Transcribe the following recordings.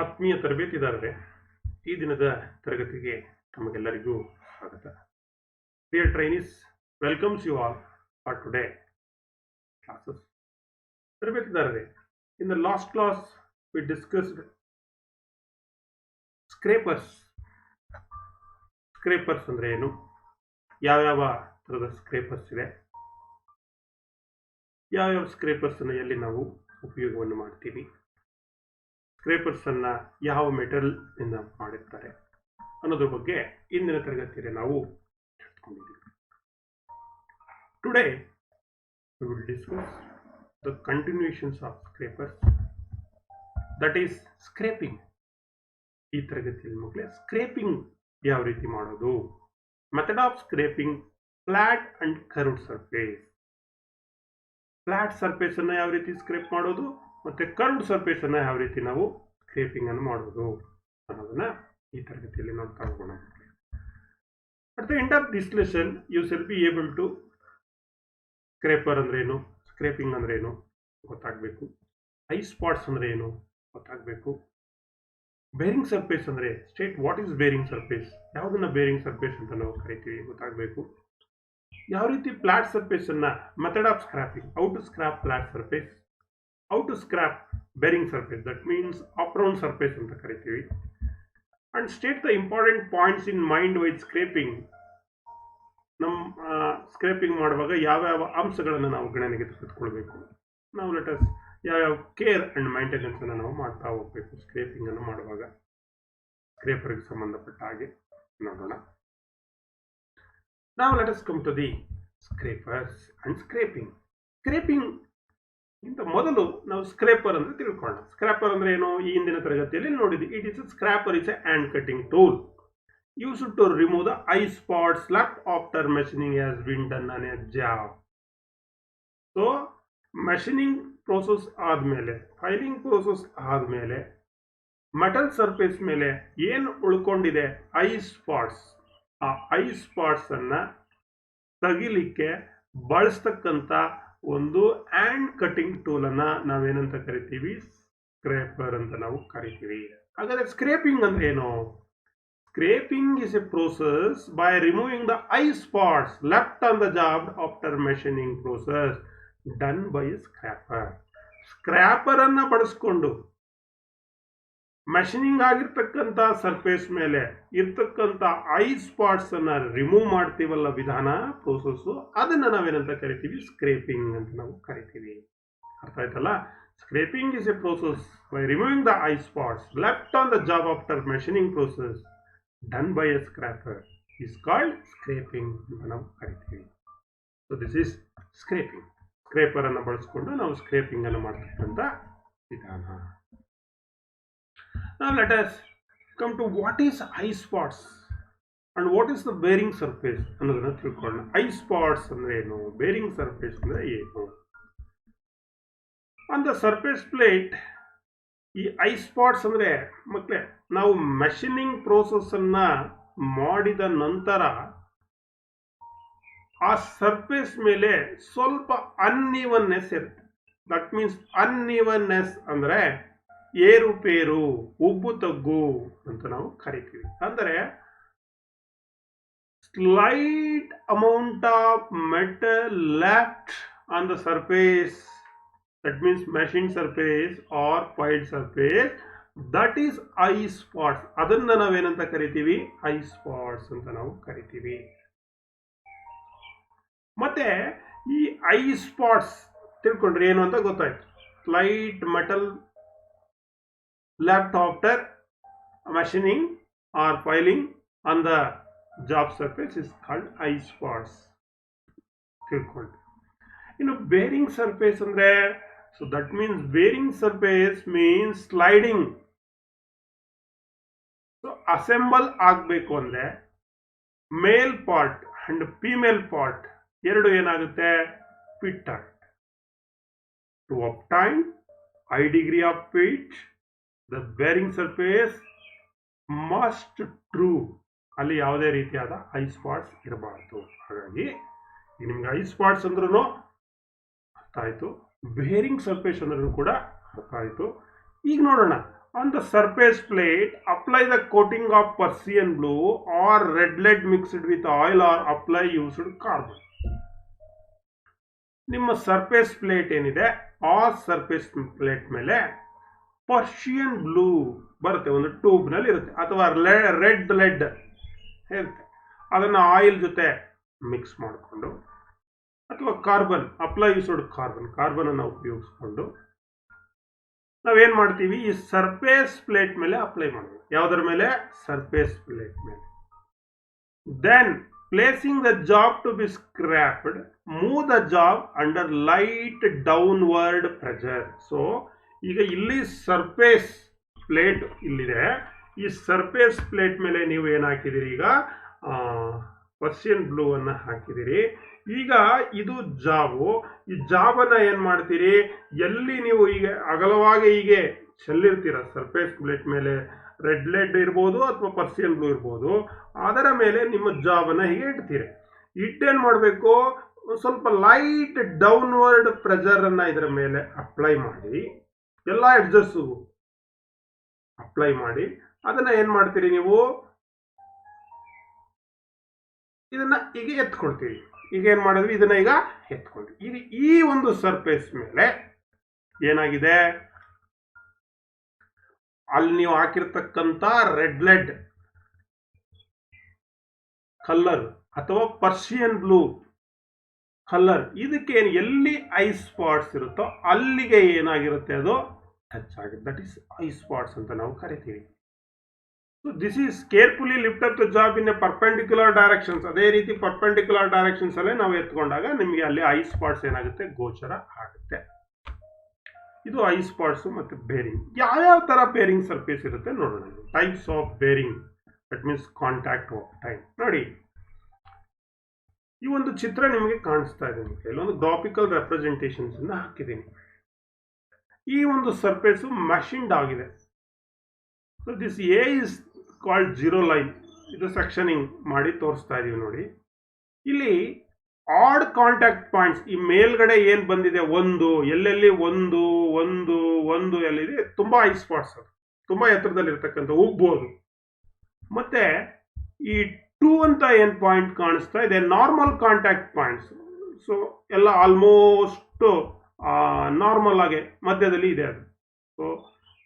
ಆತ್ಮೀಯ ತರಬೇತಿದಾರರೇ, ಈ ದಿನದ ತರಗತಿಗೆ ತಮಗೆಲ್ಲರಿಗೂ ಸ್ವಾಗತ. Dear trainees, welcomes you all for today classes. ತರಬೇತಿದಾರರೇ, in the last class we discussed scrapers. Scrapers ಅಂದ್ರೆ ಏನು, ಯಾವ್ಯಾವ ತರದ ಸ್ಕ್ರೇಪರ್ಸ್ ಇದೆ, ಯಾವ್ಯಾವ ಸ್ಕ್ರೇಪರ್ಸ್ ಅನ್ನು ಎಲ್ಲಿ ನಾವು ಉಪಯೋಗವನ್ನು ಮಾಡ್ತೀವಿ, ಸ್ಕ್ರೇಪರ್ಸ್ ಅನ್ನ ಯಾವ ಮೆಟಲ್ ಇಂದ ಮಾಡಿರ್ತಾರೆ ಅನ್ನೋದ್ರ ಬಗ್ಗೆ ಇಂದಿನ ತರಗತಿಯಲ್ಲಿ ನಾವು ತಿಳ್ಕೊಂಡಿದ್ದೀವಿ. Today we will discuss the continuations of scrapers, that is scraping. ಈ ತರಗತಿಯಲ್ಲಿ ಮಕ್ಕಳೇ ಸ್ಕ್ರೇಪಿಂಗ್ ಯಾವ ರೀತಿ ಮಾಡೋದು, method of scraping, flat and curved surface. Flat surface ಅನ್ನ ಯಾವ ರೀತಿ ಸ್ಕ್ರೇಪ್ ಮಾಡೋದು ಮತ್ತೆ ಕರ್ವ್ಡ್ ಸರ್ಫೇಸ್ ಅನ್ನ ಯಾವ ರೀತಿ ನಾವು ಸ್ಕ್ರೇಪಿಂಗ್ ಅನ್ನು ಮಾಡೋದು ಅನ್ನೋದನ್ನ ಈ ತರಗತಿಯಲ್ಲಿ ನೋಡ್ತಾ ಹೋಗೋಣ. At the end of this lesson you shall be able to scraper ಅಂದ್ರೆ ಏನು, ಸ್ಕ್ರೇಪಿಂಗ್ ಅಂದ್ರೆ ಏನು ಗೊತ್ತಾಗಬೇಕು, ಐ ಸ್ಪಾಟ್ಸ್ ಅಂದ್ರೆ ಏನು ಗೊತ್ತಾಗಬೇಕು, ಬೇರಿಂಗ್ ಸರ್ಫೇಸ್ ಅಂದ್ರೆ state what is bearing surface, ಯಾವುದನ್ನ ಬೇರಿಂಗ್ ಸರ್ಫೇಸ್ ಅಂತ ನಾವು ಕರಿತೀವಿ ಗೊತ್ತಾಗಬೇಕು, ಯಾವ ರೀತಿ ಫ್ಲಾಟ್ ಸರ್ಫೇಸ್ ಅನ್ನ method of scraping, how to scrap flat surface, how to scrap bearing surface, that means up round surface ಅಂತ ಕರಿತೀವಿ, and state the important points in mind while scraping. ನಮ್ಮ ಸ್ಕ್ರೇಪಿಂಗ್ ಮಾಡುವಾಗ ಯಾವ್ಯಾವ ಅಂಶಗಳನ್ನು ನಾವು ಗಣನೆಗೆ ತೆಗೆದುಕೊಳ್ಬೇಕು, ನಾವು ಲೆಟಸ್ ಯಾವ್ಯಾವ ಕೇರ್ ಅಂಡ್ ಮೈಂಟೆನೆನ್ಸ್ ಅನ್ನು ನಾವು ಮಾಡ್ತಾ ಹೋಗ್ಬೇಕು ಸ್ಕ್ರೇಪಿಂಗ್ ಅನ್ನು ಮಾಡುವಾಗ, ಸ್ಕ್ರೇಪರ್ಗೆ ಸಂಬಂಧಪಟ್ಟ ಹಾಗೆ ನೋಡೋಣ. Now let us come to the scrapers and scraping. Scraping ಇಂತ ಮೊದಲು ನಾವು ಸ್ಕ್ರೇಪರ್ ಅಂದ್ರೆ ತಿಳ್ಕೊಳ್ಳೋಣ. ಸ್ಕ್ರಾಪರ್ ಅಂದ್ರೆ ಏನು, ಈ ಹಿಂದಿನ ತರಗತಿಯಲ್ಲಿ ನೋಡಿದ್ವಿ. It is scraper is a hand cutting tool used to remove the eye spots left after machining has been done on a job. So machining process ಆದ್ಮೇಲೆ, ಫೈಲಿಂಗ್ ಪ್ರೋಸೆಸ್ ಆದ್ಮೇಲೆ ಮೆಟಲ್ ಸರ್ಫೇಸ್ ಮೇಲೆ ಏನು ಉಳ್ಕೊಂಡಿದೆ ಐ ಸ್ಪಾಟ್ಸ್, ಆ I spots ಅನ್ನ ತೆಗಿಲಿಕ್ಕೆ ಬಳಸ್ತಕ್ಕಂಥ ಒಂದು hand cutting tool ಅನ್ನ ನಾವೇನಂತ ಕರಿತೀವಿ, ಸ್ಕ್ರೇಪರ್ ಅಂತ ನಾವು ಕರಿತೀವಿ. ಹಾಗಾದ್ರೆ ಸ್ಕ್ರೇಪಿಂಗ್ ಅಂದ್ರೆ ಏನು? Scraping is a process by removing the eye spots left on the job after machining process done by a scraper. Scraper ಅನ್ನ ಬಳಸ್ಕೊಂಡು ಮೆಷಿನಿಂಗ್ ಆಗಿರ್ತಕ್ಕಂಥ ಸರ್ಫೇಸ್ ಮೇಲೆ ಇರ್ತಕ್ಕಂಥ ಐ ಸ್ಪಾಟ್ಸ್ ಅನ್ನ ರಿಮೂವ್ ಮಾಡ್ತೀವಲ್ಲ ವಿಧಾನ, ಪ್ರೋಸೆಸ್, ಅದನ್ನ ನಾವೇನಂತ ಕರಿತೀವಿ, ಸ್ಕ್ರೇಪಿಂಗ್ ಅಂತ ನಾವು ಕರಿತೀವಿ. ಅರ್ಥ ಆಯ್ತಲ್ಲ? Scraping is a process by removing the high spots left on the job after machining process done by a scraper is called scraping ಅಂತ ನಾವು ಕರಿತೀವಿ. So this is scraping. Scraper ಅನ್ನು ಬಳಸಿಕೊಂಡು ನಾವು ಸ್ಕ್ರೇಪಿಂಗ್ ಅನ್ನು ಮಾಡ್ತಕ್ಕಂಥ ವಿಧಾನ. Now let us come to what is eye spots and what is the bearing surface ಅನ್ನೋದನ್ನ ತಿಳ್ಕೊಳ್ಳೋಣ. ಐ ಸ್ಪಾಟ್ಸ್ ಅಂದ್ರೆ ಏನು, ಬೇರಿಂಗ್ ಸರ್ಫೇಸ್ ಅಂದ್ರೆ ಏನು? ಆನ್ ದ ಸರ್ಫೇಸ್ ಪ್ಲೇಟ್, ಈ ಐ ಸ್ಪಾಟ್ಸ್ ಅಂದ್ರೆ ಮಕ್ಕಳೇ, ನಾವು ಮೆಷಿನಿಂಗ್ ಪ್ರೋಸೆಸ್ ಅನ್ನ ಮಾಡಿದ ನಂತರ ಆ ಸರ್ಫೇಸ್ ಮೇಲೆ ಸ್ವಲ್ಪ ಅನ್ಇವನ್ನೆಸ್ ಇರುತ್ತೆ. ದಟ್ ಮೀನ್ಸ್ ಅನ್ಇವನ್ನೆಸ್ ಅಂದ್ರೆ ಏರುಪೇರು, ಉಬ್ಬು ತಗ್ಗು ಅಂತ ನಾವು ಕರಿತೀವಿ. ಅಂದರೆ slight amount of metal left on the surface, that means machined surface or filed surface, that is eye spots. ಅದನ್ನ ನಾವೇನಂತ ಕರಿತೀವಿ, ಐ ಸ್ಪಾಟ್ಸ್ ಅಂತ ನಾವು ಕರಿತೀವಿ. ಮತ್ತೆ ಈ ಐ ಸ್ಪಾಟ್ಸ್ ತಿಳ್ಕೊಂಡ್ರೆ ಏನು ಅಂತ ಗೊತ್ತಾಯ್ತು. Slight metal left after machining or filing on the job surface is called eye spots. ತಿಳ್ಕೊಂಡ್ರೆ ಇನ್ನು ಬೇರಿಂಗ್ ಸರ್ಫೇಸ್ ಅಂದ್ರೆ, so that means bearing surface means sliding. So assemble ಆಗಬೇಕು ಅಂದ್ರೆ male part and female part ಎರಡು ಏನಾಗುತ್ತೆ, fit ಆಗುತ್ತೆ. To obtain high degree of fit, the bearing surface must true. ಅಲ್ಲಿ ಯಾವುದೇ ರೀತಿಯಾದ ಐ ಸ್ಪಾಟ್ಸ್ ಇರಬಾರ್ದು. ಹಾಗಾಗಿ ನಿಮ್ಗೆ ಐ ಸ್ಪಾಟ್ಸ್ ಅಂದ್ರೂ ಅರ್ಥ ಆಯ್ತು, ಬೇರಿಂಗ್ ಸರ್ಫೇಸ್ ಅಂದ್ರೂ ಕೂಡ ಅರ್ಥ ಆಯಿತು. ಈಗ ನೋಡೋಣ On the surface plate, apply the coating of Persian blue or red lead mixed with oil or apply used carbon. ನಿಮ್ಮ ಸರ್ಫೇಸ್ ಪ್ಲೇಟ್ ಏನಿದೆ ಆ ಸರ್ಫೇಸ್ ಪ್ಲೇಟ್ ಮೇಲೆ ಪರ್ಷಿಯನ್ ಬ್ಲೂ ಬರುತ್ತೆ, ಒಂದು ಟ್ಯೂಬ್ನಲ್ಲಿ ಇರುತ್ತೆ, ಅಥವಾ ರೆಡ್ ಲೆಡ್ ಇರುತ್ತೆ. ಅದನ್ನು ಆಯಿಲ್ ಜೊತೆ ಮಿಕ್ಸ್ ಮಾಡಿಕೊಂಡು ಅಥವಾ ಕಾರ್ಬನ್ ಅಪ್ಲೈ ಯೂಸ್ಡ್ ಕಾರ್ಬನ್ ಅನ್ನು ಉಪಯೋಗಿಸ್ಕೊಂಡು ನಾವೇನ್ ಮಾಡ್ತೀವಿ, ಈ ಸರ್ಫೇಸ್ ಪ್ಲೇಟ್ ಮೇಲೆ ಅಪ್ಲೈ ಮಾಡ್ತೀವಿ. ಯಾವುದರ ಮೇಲೆ? ಸರ್ಫೇಸ್ ಪ್ಲೇಟ್ ಮೇಲೆ. Then placing the job to be scraped, move the job under light downward pressure. So ಈಗ ಇಲ್ಲಿ ಸರ್ಫೇಸ್ ಪ್ಲೇಟ್ ಇಲ್ಲಿದೆ, ಈ ಸರ್ಫೇಸ್ ಪ್ಲೇಟ್ ಮೇಲೆ ನೀವು ಏನು ಹಾಕಿದಿರಿ, ಈಗ ಪರ್ಷಿಯನ್ ಬ್ಲೂ ಅನ್ನ ಹಾಕಿದಿರಿ. ಈಗ ಇದು ಜಾಬು, ಈ ಜಾಬನ್ನ ಏನ್ ಮಾಡ್ತೀರಿ, ಎಲ್ಲಿ ನೀವು ಈಗ ಅಗಲವಾಗಿ ಹೀಗೆ ಚೆಲ್ಲಿರ್ತೀರ ಸರ್ಫೇಸ್ ಪ್ಲೇಟ್ ಮೇಲೆ, ರೆಡ್ ಲೆಡ್ ಇರ್ಬೋದು ಅಥವಾ ಪರ್ಷಿಯನ್ ಬ್ಲೂ ಇರ್ಬೋದು, ಅದರ ಮೇಲೆ ನಿಮ್ಮ ಜಾಬನ್ನ ಹೀಗೆ ಇಡ್ತೀರಿ. ಇಟ್ಟೇನು ಮಾಡಬೇಕು, ಸ್ವಲ್ಪ ಲೈಟ್ ಡೌನ್ವರ್ಡ್ ಪ್ರೆಷರ್ ಅನ್ನ ಇದರ ಮೇಲೆ ಅಪ್ಲೈ ಮಾಡಿ, ಎಲ್ಲ ಎಡ್ಜಸ್ಸು ಅಪ್ಲೈ ಮಾಡಿ, ಅದನ್ನ ಏನ್ ಮಾಡ್ತೀರಿ ನೀವು, ಇದನ್ನ ಈಗ ಎತ್ಕೊಳ್ತೀವಿ. ಈಗ ಏನ್ ಮಾಡಿದ್ವಿ, ಇದನ್ನ ಈಗ ಎತ್ಕೊಂಡ್ವಿ. ಈಗ ಈ ಒಂದು ಸರ್ಫೇಸ್ ಮೇಲೆ ಏನಾಗಿದೆ, ಅಲ್ಲಿ ನೀವು ಹಾಕಿರ್ತಕ್ಕಂಥ ರೆಡ್ ಲೆಡ್ ಕಲರ್ ಅಥವಾ ಪರ್ಷಿಯನ್ ಬ್ಲೂ ಕಲರ್, ಇದಕ್ಕೆ ಎಲ್ಲಿ ಐಸ್ ಸ್ಪಾಟ್ಸ್ ಇರುತ್ತೋ ಅಲ್ಲಿಗೆ ಏನಾಗಿರುತ್ತೆ, ಅದು ಟಚ್ ಆಗುತ್ತೆ. ದಟ್ ಈಸ್ ಐಸ್ ಸ್ಪಾಟ್ಸ್ ಅಂತ ನಾವು ಕರಿತೀವಿ. So this is carefully lift up the job in a perpendicular directions. ಅದೇ ರೀತಿ ಪರ್ಪೆಂಡಿಕ್ಯುಲರ್ ಡೈರೆಕ್ಷನ್ಸ್ ಅಲ್ಲೇ ನಾವು ಎತ್ಕೊಂಡಾಗ ನಿಮಗೆ ಅಲ್ಲಿ ಐಸ್ ಸ್ಪಾಟ್ಸ್ ಏನಾಗುತ್ತೆ, ಗೋಚರ ಆಗುತ್ತೆ. ಇದು ಐಸ್ ಸ್ಪಾಟ್ಸ್ ಮತ್ತೆ ಬೇರಿಂಗ್. ಯಾವ್ಯಾವ ತರ ಬೇರಿಂಗ್ ಸರ್ಫೇಸ್ ಇರುತ್ತೆ ನೋಡೋಣ. Types of bearing, that means contact of time. ನೋಡಿ, ಈ ಒಂದು ಚಿತ್ರ ನಿಮಗೆ ಕಾಣಿಸ್ತಾ ಇದೆ, ಇಲ್ಲೊಂದು ಗ್ರಾಫಿಕಲ್ ರೆಪ್ರೆಸೆಂಟೇಷನ್ಸ್ ಅನ್ನ ಹಾಕಿದ್ದೀನಿ. ಈ ಒಂದು ಸರ್ಫೇಸ್ ಮಷಿನ್ಡ್ ಆಗಿದೆ. So this A is called zero line. ಇದು ಸೆಕ್ಷನಿಂಗ್ ಮಾಡಿ ತೋರಿಸ್ತಾ ಇದೀವಿ ನೋಡಿ. ಇಲ್ಲಿ ಆಡ್ ಕಾಂಟ್ಯಾಕ್ಟ್ ಪಾಯಿಂಟ್ಸ್, ಈ ಮೇಲ್ಗಡೆ ಏನ್ ಬಂದಿದೆ, ಎಲ್ಲೆಲ್ಲಿ ಒಂದು ಎಲ್ಲಿದೆ, ತುಂಬಾ ಐಸ್ ಸ್ಪಾಟ್ಸ್, ಅದು ತುಂಬಾ ಎತ್ತರದಲ್ಲಿ ಇರ್ತಕ್ಕಂಥ ಉಗ್ಬೋದು. ಮತ್ತೆ ಈ 2 ಅಂತ ಏನ್ ಪಾಯಿಂಟ್ ಕಾಣಿಸ್ತಾ ಇದೆ, ನಾರ್ಮಲ್ ಕಾಂಟ್ಯಾಕ್ಟ್ ಪಾಯಿಂಟ್ಸ್. ಸೊ ಎಲ್ಲ ಆಲ್ಮೋಸ್ಟ್ ನಾರ್ಮಲ್ ಆಗಿ ಮಧ್ಯದಲ್ಲಿ ಇದೆ ಅದು. ಸೊ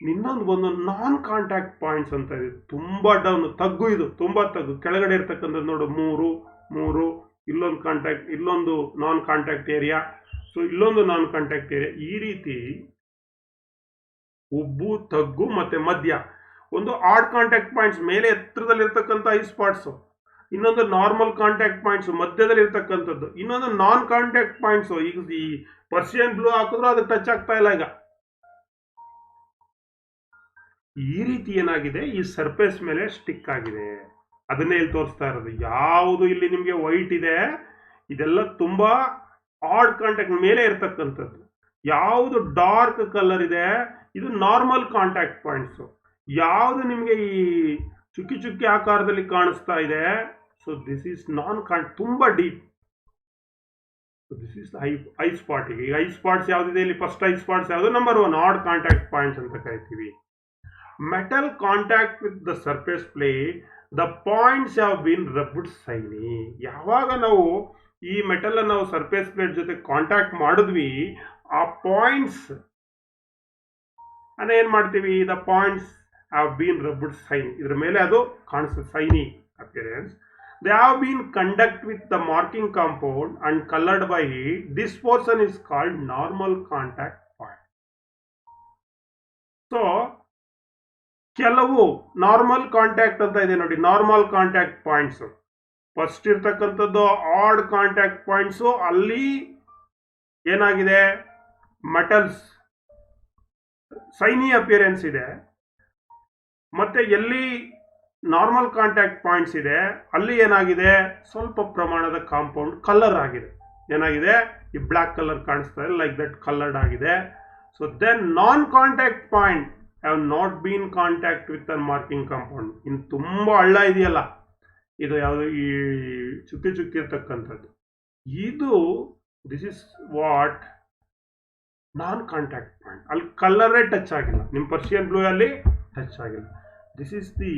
ಇನ್ನೊಂದು ಬಂದು ನಾನ್ ಕಾಂಟ್ಯಾಕ್ಟ್ ಪಾಯಿಂಟ್ಸ್ ಅಂತ ಇದೆ, ತುಂಬಾ ಡೌನ್, ತಗ್ಗು, ಇದು ತುಂಬಾ ತಗ್ಗು, ಕೆಳಗಡೆ ಇರ್ತಕ್ಕಂಥದ್ದು ನೋಡು, ಮೂರು ಇಲ್ಲೊಂದು ಕಾಂಟ್ಯಾಕ್ಟ್, ಇಲ್ಲೊಂದು ನಾನ್ ಕಾಂಟ್ಯಾಕ್ಟ್ ಏರಿಯಾ, ಸೊ ಇಲ್ಲೊಂದು ನಾನ್ ಕಾಂಟ್ಯಾಕ್ಟ್ ಏರಿಯಾ. ಈ ರೀತಿ ಉಬ್ಬು, ತಗ್ಗು ಮತ್ತೆ ಮಧ್ಯ, ಒಂದು ಆಡ್ ಕಾಂಟ್ಯಾಕ್ಟ್ ಪಾಯಿಂಟ್ಸ್ ಮೇಲೆ ಎತ್ತರದಲ್ಲಿ ಇರ್ತಕ್ಕಂಥ ಐಸ್ ಸ್ಪಾಟ್ಸ್, ಇನ್ನೊಂದು ನಾರ್ಮಲ್ ಕಾಂಟ್ಯಾಕ್ಟ್ ಪಾಯಿಂಟ್ಸ್ ಮಧ್ಯದಲ್ಲಿ ಇರ್ತಕ್ಕಂಥದ್ದು, ಇನ್ನೊಂದು ನಾನ್ ಕಾಂಟ್ಯಾಕ್ಟ್ ಪಾಯಿಂಟ್ಸ್. ಈಗ ಈ ಪರ್ಷಿಯನ್ ಬ್ಲೂ ಹಾಕಿದ್ರು ಅದು ಟಚ್ ಆಗ್ತಾ ಇಲ್ಲ. ಈಗ ಈ ರೀತಿ ಏನಾಗಿದೆ, ಈ ಸರ್ಫೇಸ್ ಮೇಲೆ ಸ್ಟಿಕ್ ಆಗಿದೆ. ಅದನ್ನೇ ಇಲ್ಲಿ ತೋರಿಸ್ತಾ ಇರೋದು. ಯಾವುದು ಇಲ್ಲಿ ನಿಮಗೆ ವೈಟ್ ಇದೆ, ಇದೆಲ್ಲ ತುಂಬಾ ಆಡ್ ಕಾಂಟ್ಯಾಕ್ಟ್ ಮೇಲೆ ಇರ್ತಕ್ಕಂಥದ್ದು. ಯಾವುದು ಡಾರ್ಕ್ ಕಲರ್ ಇದೆ, ಇದು ನಾರ್ಮಲ್ ಕಾಂಟ್ಯಾಕ್ಟ್ ಪಾಯಿಂಟ್ಸ್. ಯಾವುದು ನಿಮಗೆ ಈ ಚುಕ್ಕಿ ಆಕಾರದಲ್ಲಿ ಕಾಣಿಸ್ತಾ ಇದೆ, ಸೊ ದಿಸ್ ಈಸ್ ನಾನ್ ತುಂಬಾ deep. This is I spot. ಈಗ ಐ ಸ್ಪಾಟ್ಸ್ ಯಾವ್ದಿದೆ, ಇಲ್ಲಿ ಫಸ್ಟ್ ಐ ಸ್ಪಾಟ್ಸ್ ಯಾವುದು, ನಂಬರ್ 1 ಆಡ್ ಕಾಂಟ್ಯಾಕ್ಟ್ ಪಾಯಿಂಟ್ಸ್ ಅಂತ ಕರಿತೀವಿ. Metal contact with the surface plate, the points have been rubbed shiny. ಯಾವಾಗ ನಾವು ಈ ಮೆಟಲ್ ಅನ್ನು ನಾವು ಸರ್ಫೇಸ್ ಪ್ಲೇಟ್ ಜೊತೆ ಕಾಂಟ್ಯಾಕ್ಟ್ ಮಾಡಿದ್ವಿ, ಆ ಪಾಯಿಂಟ್ಸ್ ಅನ್ನ ಏನ್ ಮಾಡ್ತೀವಿ, the points have been rubbed shine, ಇದ್ರ ಮೇಲೆ ಅದು ಕಾಣಿಸುತ್ತೆ, shiny appearance. They have been conduct with the marking compound and coloured by heat. This portion is called normal contact point. So ಕೆಲವು ನಾರ್ಮಲ್ ಕಾಂಟ್ಯಾಕ್ಟ್ ಅಂತ ಇದೆ ನೋಡಿ, ನಾರ್ಮಲ್ ಕಾಂಟ್ಯಾಕ್ಟ್ ಪಾಯಿಂಟ್ಸ್. ಫಸ್ಟ್ ಇರ್ತಕ್ಕಂಥದ್ದು add contact points, ಅಲ್ಲಿ ಏನಾಗಿದೆ, metals shiny appearance ಇದೆ. ಮತ್ತೆ ಎಲ್ಲಿ ನಾರ್ಮಲ್ ಕಾಂಟ್ಯಾಕ್ಟ್ ಪಾಯಿಂಟ್ಸ್ ಇದೆ, ಅಲ್ಲಿ ಏನಾಗಿದೆ, ಸ್ವಲ್ಪ ಪ್ರಮಾಣದ ಕಾಂಪೌಂಡ್ ಕಲರ್ ಆಗಿದೆ. ಏನಾಗಿದೆ, ಈ ಬ್ಲ್ಯಾಕ್ ಕಲರ್ ಕಾಣಿಸ್ತಾ ಇದೆ, ಲೈಕ್ ದಟ್ ಕಲರ್ಡ್ ಆಗಿದೆ. So then non contact point have not been contact with an marking compound. ಇನ್ನು ತುಂಬಾ ಹಳ್ಳ ಇದೆಯಲ್ಲ, ಇದು ಯಾವುದು, ಈ ಚುಕ್ಕಿ ಇರ್ತಕ್ಕಂಥದ್ದು, ಇದು this is what non contact point. ಅಲ್ಲಿ ಕಲರೇ ಟಚ್ ಆಗಿಲ್ಲ. ನಿಮ್ಮ ಪರ್ಷಿಯನ್ ಬ್ಲೂ ಅಲ್ಲಿ ಟಚ್ ಆಗಿಲ್ಲ. ದಿಸ್ ಈಸ್ ದಿ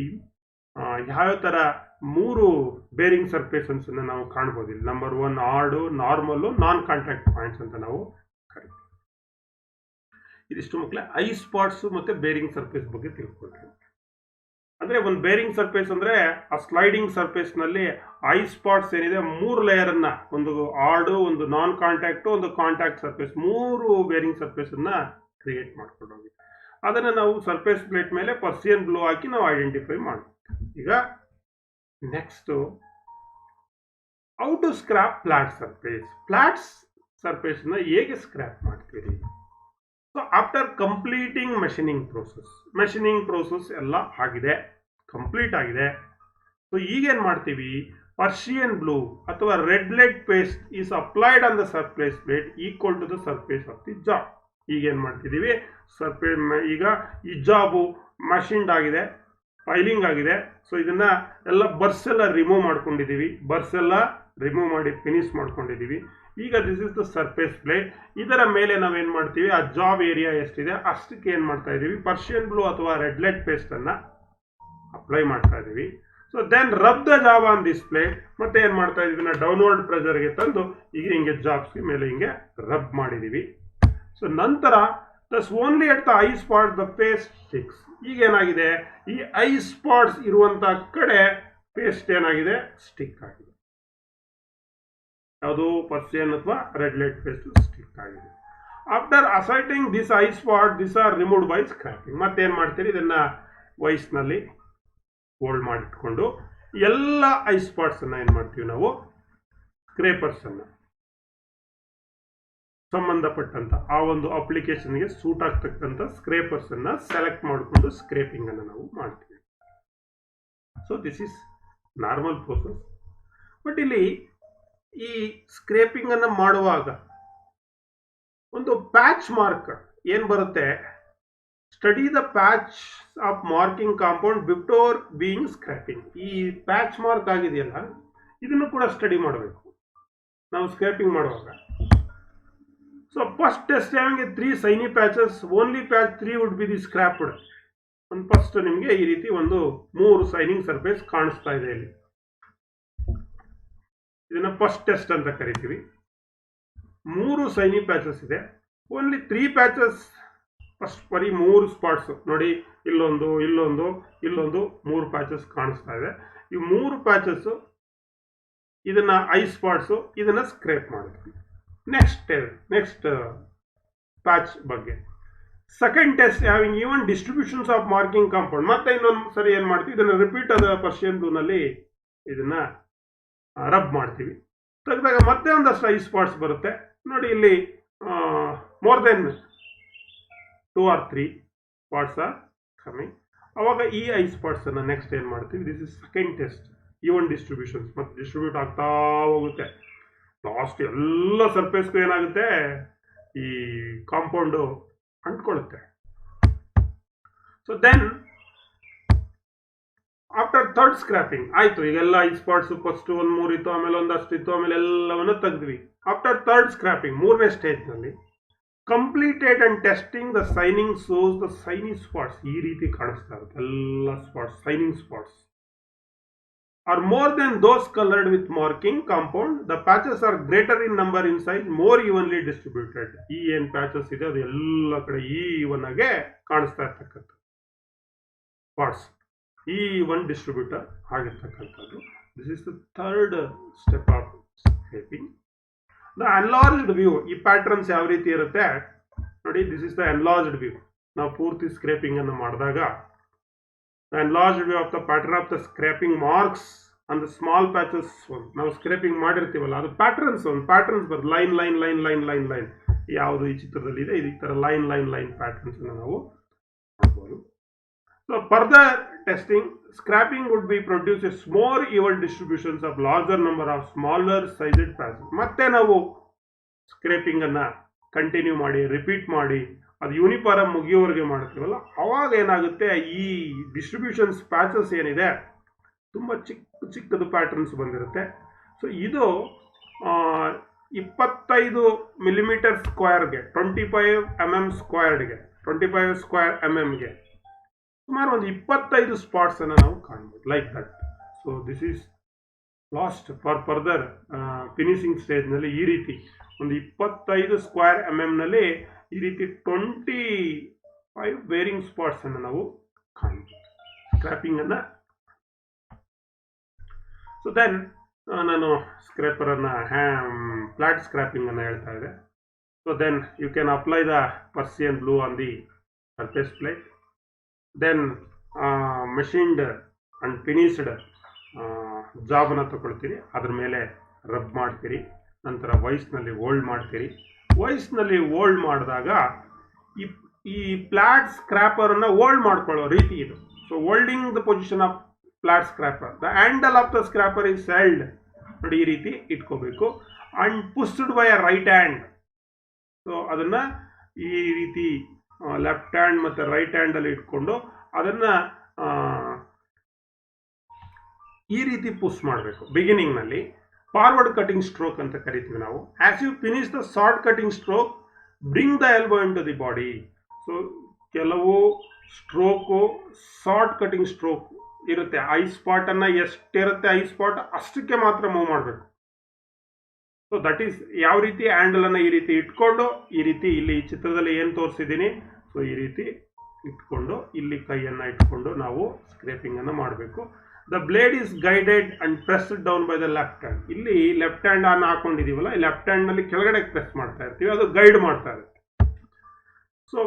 ಯಾವ್ಯಾವ ಥರ 3 ಬೇರಿಂಗ್ ಸರ್ಫೇಸಸ್ ಅನ್ನು ನಾವು ಕಾಣ್ಬೋದು ಇಲ್ಲಿ. Number 1 hard, normal, non contact points ಅಂತ ನಾವು ಕರಿತೀವಿ. ಇದಿಷ್ಟು ಮಕ್ಕಳೇ ಐ ಸ್ಪಾಟ್ಸ್ ಮತ್ತೆ ಬೇರಿಂಗ್ ಸರ್ಫೇಸ್ ಬಗ್ಗೆ ತಿಳ್ಕೊಳ್ತೀವಿ. ಅಂದ್ರೆ ಒಂದು ಬೇರಿಂಗ್ ಸರ್ಫೇಸ್ ಅಂದ್ರೆ ಆ ಸ್ಲೈಡಿಂಗ್ ಸರ್ಫೇಸ್ ನಲ್ಲಿ ಐ ಸ್ಪಾಟ್ಸ್ ಏನಿದೆ 3 ಲೇಯರ್ ಅನ್ನ, ಒಂದು ಆರ್ಡು, ಒಂದು ನಾನ್ ಕಾಂಟ್ಯಾಕ್ಟ್, ಒಂದು ಕಾಂಟ್ಯಾಕ್ಟ್ ಸರ್ಫೇಸ್, 3 ಬೇರಿಂಗ್ ಸರ್ಫೇಸ್ ಅನ್ನ ಕ್ರಿಯೇಟ್ ಮಾಡ್ಕೊಂಡು ಹೋಗಿ ಅದನ್ನ ನಾವು ಸರ್ಫೇಸ್ ಪ್ಲೇಟ್ ಮೇಲೆ ಪರ್ಸಿಯನ್ ಬ್ಲೂ ಹಾಕಿ ನಾವು ಐಡೆಂಟಿಫೈ ಮಾಡ್ತೀವಿ. ಈಗ next how to scrap flat surface. Flat surface ನ ಹೇಗೆ ಸ್ಕ್ರಾಪ್ ಮಾಡ್ತೀರಿ? So after completing machining process ಎಲ್ಲ ಆಗಿದೆ, ಕಂಪ್ಲೀಟ್ ಆಗಿದೆ. ಸೊ ಈಗೇನು ಮಾಡ್ತೀವಿ, ಪರ್ಷಿಯನ್ ಬ್ಲೂ ಅಥವಾ red lead paste is applied on the surface plate equal to the surface of the job. ಈಗೇನು ಮಾಡ್ತಿದ್ದೀವಿ, ಈಗ ಈ ಜಾಬು ಮಷಿನ್ಡ್ ಆಗಿದೆ, ಫೈಲಿಂಗ್ ಆಗಿದೆ. ಸೊ ಇದನ್ನ ಎಲ್ಲ ಬರ್ಸ್ ಎಲ್ಲ ರಿಮೂವ್ ಮಾಡ್ಕೊಂಡಿದ್ದೀವಿ, ಬರ್ಸ್ ಎಲ್ಲ ರಿಮೂವ್ ಮಾಡಿ ಫಿನಿಶ್ ಮಾಡ್ಕೊಂಡಿದ್ದೀವಿ. ಈಗ this is the surface plate. ಇದರ ಮೇಲೆ ನಾವೇನು ಮಾಡ್ತೀವಿ, ಆ ಜಾಬ್ ಏರಿಯಾ ಎಷ್ಟಿದೆ ಅಷ್ಟಕ್ಕೆ ಏನು ಮಾಡ್ತಾ ಇದ್ದೀವಿ, ಪರ್ಷಿಯನ್ ಬ್ಲೂ ಅಥವಾ ರೆಡ್ ಲೆಡ್ ಪೇಸ್ಟ್ ಅನ್ನ ಅಪ್ಲೈ ಮಾಡ್ತಾ ಇದ್ದೀವಿ. So then rub the job on this plate. ಮತ್ತೆ ಏನು ಮಾಡ್ತಾ ಇದೀವಿ, ನಾವು ಡೌನ್ವರ್ಡ್ ಪ್ರೆಷರ್ಗೆ ತಂದು ಈಗ ಹಿಂಗೆ ಜಾಬ್ಸ್ಗೆ ಮೇಲೆ ಹಿಂಗೆ ರಬ್ ಮಾಡಿದ್ದೀವಿ. ಸೊ ನಂತರ thus only at the high spot the paste sticks. ಈಗ ಏನಾಗಿದೆ, ಈ ಐ ಸ್ಪಾಟ್ಸ್ ಇರುವಂತ ಕಡೆ ಪೇಸ್ಟ್ ಏನಾಗಿದೆ, ಸ್ಟಿಕ್ ಆಗಿದೆ. ಯಾವುದು, ಪರ್ಸಿಯನ್ ಅಥವಾ ರೆಡ್ ಲೆಡ್ ಪೇಸ್ಟ್ ಸ್ಟಿಕ್ ಆಗಿದೆ. After exciting this high spot this are removed by scraping. ಮತ್ತೇನು ಮಾಡ್ತೀರಿ, ಇದನ್ನ ವೈಸ್ನಲ್ಲಿ ಹೋಲ್ಡ್ ಮಾಡಿಟ್ಕೊಂಡು ಎಲ್ಲ ಐ ಸ್ಪಾಟ್ಸ್ ಅನ್ನ ಏನು ಮಾಡ್ತೀವಿ ನಾವು, ಸ್ಕ್ರೇಪರ್ಸ್ ಅನ್ನ ಸಂಬಂಧಪಟ್ಟಂತ ಆ ಒಂದು ಅಪ್ಲಿಕೇಶನ್ಗೆ ಸೂಟ್ ಆಗ್ತಕ್ಕಂಥ ಸ್ಕ್ರೇಪರ್ಸ್ ಅನ್ನ ಸೆಲೆಕ್ಟ್ ಮಾಡಿಕೊಂಡು ಸ್ಕ್ರೇಪಿಂಗ್ ಅನ್ನು ನಾವು ಮಾಡ್ತೀವಿ. So this is normal process. But ಇಲ್ಲಿ ಈ ಸ್ಕ್ರೇಪಿಂಗ್ ಅನ್ನು ಮಾಡುವಾಗ ಒಂದು ಪ್ಯಾಚ್ ಮಾರ್ಕ್ ಏನ್ ಬರುತ್ತೆ, study the patch of marking compound before being scrapping. ಈ ಪ್ಯಾಚ್ ಮಾರ್ಕ್ ಆಗಿದೆಯಲ್ಲ, ಇದನ್ನು ಕೂಡ ಸ್ಟಡಿ ಮಾಡಬೇಕು ನಾವು ಸ್ಕ್ರೇಪಿಂಗ್ ಮಾಡುವಾಗ. So first test having 3 shiny patches, only patch 3 would be the scrapped. ಒಂದು ಫಸ್ಟ್ ನಿಮಗೆ ಈ ರೀತಿ ಒಂದು 3 ಶೈನಿಂಗ್ ಸರ್ಫೇಸ್ ಕಾಣಿಸ್ತಾ ಇದೆ ಇಲ್ಲಿ. ಇದನ್ನ ಫಸ್ಟ್ ಟೆಸ್ಟ್ ಅಂತ ಕರಿತೀವಿ. 3 ಶೈನಿ ಪ್ಯಾಚಸ್ ಇದೆ, ಓನ್ಲಿ 3 ಪ್ಯಾಚಸ್ ಫಸ್ಟ್ ಬರೀ 3 ಸ್ಪಾಟ್ಸ್ ನೋಡಿ, ಇಲ್ಲೊಂದು ಇಲ್ಲೊಂದು ಇಲ್ಲೊಂದು 3 ಪ್ಯಾಚಸ್ ಕಾಣಿಸ್ತಾ ಇದೆ. ಈ 3 ಪ್ಯಾಚಸ್ ಇದನ್ನ ಐ ಸ್ಪಾಟ್ಸ್, ಇದನ್ನ ಸ್ಕ್ರೇಪ್ ಮಾಡ್ತೀವಿ. ನೆಕ್ಸ್ಟ್ ಪ್ಯಾಚ್ ಬಗ್ಗೆ second test having even distributions of marking compound. ಮತ್ತೆ ಇನ್ನೊಂದು ಸರಿ ಏನು ಮಾಡ್ತೀವಿ, ಇದನ್ನ ರಿಪೀಟ್ ಆದ ಪರ್ಷಿಯನ್ ಬ್ಲೂನಲ್ಲಿ ಇದನ್ನ ರಬ್ ಮಾಡ್ತೀವಿ. ತೆಗೆದಾಗ ಮತ್ತೆ ಒಂದಷ್ಟು ಐ ಸ್ಪಾಟ್ಸ್ ಬರುತ್ತೆ ನೋಡಿ, ಇಲ್ಲಿ more then 2 or 3 spots are coming. ಅವಾಗ ಈ ಐ ಸ್ಪಾಟ್ಸ್ ಅನ್ನ ನೆಕ್ಸ್ಟ್ ಏನು ಮಾಡ್ತೀವಿ, this is second test, even distributions. ಮತ್ತೆ ಡಿಸ್ಟ್ರಿಬ್ಯೂಟ್ ಆಗ್ತಾ ಹೋಗುತ್ತೆ, ಲಾಸ್ಟ್ ಎಲ್ಲ ಸರ್ಫೇಸ್ಗೂ ಏನಾಗುತ್ತೆ, ಈ ಕಾಂಪೌಂಡು ಅಂಟ್ಕೊಳ್ಳುತ್ತೆ. So then after third scraping ಆಯ್ತು, ಈಗೆಲ್ಲ ಐ ಸ್ಪಾಟ್ಸ್ ಫಸ್ಟ್ ಒಂದು 3 ಇತ್ತು, ಆಮೇಲೆ ಒಂದಷ್ಟು ಇತ್ತು, ಆಮೇಲೆ ಎಲ್ಲವನ್ನು ತೆಗೆದ್ವಿ. ಆಫ್ಟರ್ ಥರ್ಡ್ ಸ್ಕ್ರಾಪಿಂಗ್ 3ನೇ ಸ್ಟೇಜ್ನಲ್ಲಿ completed and testing the shining shows the shiny spots. ಈ ರೀತಿ ಕಾಣಿಸ್ತಾ ಇರುತ್ತೆ ಎಲ್ಲ spots, shining spots are more than those colored with marking compound. The patches are greater in number in size, more evenly distributed. ಈ ಏನು patches ಇದೆ ಅದು ಎಲ್ಲ ಕಡೆ ಈವನ್ ಆಗಿ ಕಾಣಿಸ್ತಾ ಇರ್ತಕ್ಕಂಥ ಸ್ಪಾಟ್ಸ್, ಈವನ್ ಡಿಸ್ಟ್ರಿಬ್ಯೂಟರ್ ಆಗಿರ್ತಕ್ಕಂಥದ್ದು. This is the third step of scraping. The enlarged view. ಈ ಪ್ಯಾಟರ್ನ್ಸ್ ಯಾವ ರೀತಿ ಇರುತ್ತೆ ನೋಡಿ, this is the enlarged view. ನಾವು ಪೂರ್ತಿ ಸ್ಕ್ರೇಪಿಂಗ್ ಅನ್ನು ಮಾಡಿದಾಗ the enlarged view of the pattern of the scraping marks and the small patches. ನಾವು ಸ್ಕ್ರೇಪಿಂಗ್ ಮಾಡಿರ್ತೀವಲ್ಲ ಅದು ಪ್ಯಾಟರ್ನ್ಸ್ ಬರುತ್ತೆ, line line line line line line ಯಾವುದು ಈ ಚಿತ್ರದಲ್ಲಿ ಇದೆ, ಈ ತರ ಲೈನ್ ಲೈನ್ ಲೈನ್ ಪ್ಯಾಟರ್ನ್ಸ್ ಅನ್ನು ನಾವು ಮಾಡ್ಬೋದು. So further testing scraping would be produces more even distributions of larger number of smaller sized patches. ಮತ್ತೆ ನಾವು ಸ್ಕ್ರೇಪಿಂಗ್ ಅನ್ನ ಕಂಟಿನ್ಯೂ ಮಾಡಿ ರಿಪೀಟ್ ಮಾಡಿ ಅದು ಯೂನಿಫಾರ್ಮ್ ಮುಗಿಯೋವರೆಗೆ ಮಾಡ್ತೀವಲ್ಲ, ಅವಾಗ ಏನಾಗುತ್ತೆ, ಈ ಡಿಸ್ಟ್ರಿಬ್ಯೂಷನ್ಸ್ ಪ್ಯಾಚಸ್ ಏನಿದೆ ತುಂಬ ಚಿಕ್ಕದು ಪ್ಯಾಟರ್ನ್ಸ್ ಬಂದಿರುತ್ತೆ. ಸೊ ಇದು 25 ಮಿಲಿಮೀಟರ್ ಸ್ಕ್ವೇರ್ಗೆ 25 mm ಸ್ಕ್ವೇರ್ಡ್ಗೆ 25 ಸ್ಕ್ವೇರ್ mm ಗೆ ಸುಮಾರು ಒಂದು 25 ಸ್ಪಾಟ್ಸ್ ಅನ್ನು ನಾವು ಕಾಣ್ಬೋದು like that. So this is last for further finishing ಸ್ಟೇಜ್ನಲ್ಲಿ ಈ ರೀತಿ ಒಂದು 25 ಸ್ಕ್ವೇರ್ ನಲ್ಲಿ ಈ ರೀತಿ 25 ಬೇರಿಂಗ್ ಸ್ಪಾಟ್ಸ್ ಅನ್ನು ನಾವು ಕಾಣ್ಬೋದು ಸ್ಕ್ರಾಪಿಂಗ್ ಅನ್ನ. ಸೊ ದೆನ್ ನಾನು ಸ್ಕ್ರೇಪರ್ ಅನ್ನ ಫ್ಲಾಟ್ ಸ್ಕ್ರಾಪಿಂಗ್ ಅನ್ನ ಹೇಳ್ತಾ ಇದ್ದೆ. So then you can apply the Persian blue on the surface plate. Then machined and finished ಜಾಬನ್ನು ತಗೊಳ್ತೀರಿ, ಅದ್ರ ಮೇಲೆ ರಬ್ ಮಾಡ್ತೀರಿ, ನಂತರ ವೈಸ್ನಲ್ಲಿ ಓಲ್ಡ್ ಮಾಡ್ತೀರಿ. ವೈಸ್ನಲ್ಲಿ ಓಲ್ಡ್ ಮಾಡಿದಾಗ ಈ ಫ್ಲಾಟ್ ಸ್ಕ್ರಾಪರನ್ನು ಓಲ್ಡ್ ಮಾಡ್ಕೊಳ್ಳೋ ರೀತಿ ಇದು. So holding the position of flat scraper, the handle of the scraper is held, ನೋಡಿ ಈ ರೀತಿ ಇಟ್ಕೋಬೇಕು. And pushed by a right hand. So ಅದನ್ನು ಈ ರೀತಿ ಲೆಫ್ಟ್ ಹ್ಯಾಂಡ್ ಮತ್ತು ರೈಟ್ ಹ್ಯಾಂಡಲ್ಲಿ ಇಟ್ಕೊಂಡು ಅದನ್ನು ಈ ರೀತಿ ಪುಷ್ ಮಾಡಬೇಕು. ಬಿಗಿನಿಂಗ್ನಲ್ಲಿ ಫಾರ್ವರ್ಡ್ ಕಟಿಂಗ್ ಸ್ಟ್ರೋಕ್ ಅಂತ ಕರಿತೀವಿ ನಾವು. As you finish the short cutting stroke, bring the elbow into the body. So ಕೆಲವು ಸ್ಟ್ರೋಕು ಶಾರ್ಟ್ ಕಟಿಂಗ್ ಸ್ಟ್ರೋಕ್ ಇರುತ್ತೆ. ಐ ಸ್ಪಾಟನ್ನು ಎಷ್ಟಿರುತ್ತೆ ಐ ಸ್ಪಾಟ್ ಅಷ್ಟಕ್ಕೆ ಮಾತ್ರ ಮೂವ್ ಮಾಡಬೇಕು. ಸೊ ದಟ್ ಈಸ್ ಯಾವ ರೀತಿ ಹ್ಯಾಂಡಲನ್ನು ಈ ರೀತಿ ಇಟ್ಕೊಂಡು ಈ ರೀತಿ ಇಲ್ಲಿ ಚಿತ್ರದಲ್ಲಿ ಏನು ತೋರಿಸಿದ್ದೀನಿ, ಸೊ ಈ ರೀತಿ ಇಟ್ಕೊಂಡು ಇಲ್ಲಿ ಕೈಯನ್ನು ಇಟ್ಕೊಂಡು ನಾವು ಸ್ಕ್ರೇಪಿಂಗನ್ನು ಮಾಡಬೇಕು. The blade is guided and pressed down by the left hand. ಇಲ್ಲಿ ಲೆಫ್ಟ್ ಹ್ಯಾಂಡ್ ಅನ್ನು ಹಾಕೊಂಡಿದ್ದೀವಲ್ಲ, ಈ ಲೆಫ್ಟ್ ಹ್ಯಾಂಡ್ನಲ್ಲಿ ಕೆಳಗಡೆ ಪ್ರೆಸ್ ಮಾಡ್ತಾ ಇರ್ತೀವಿ, ಅದು ಗೈಡ್ ಮಾಡ್ತಾ ಇರುತ್ತೆ. So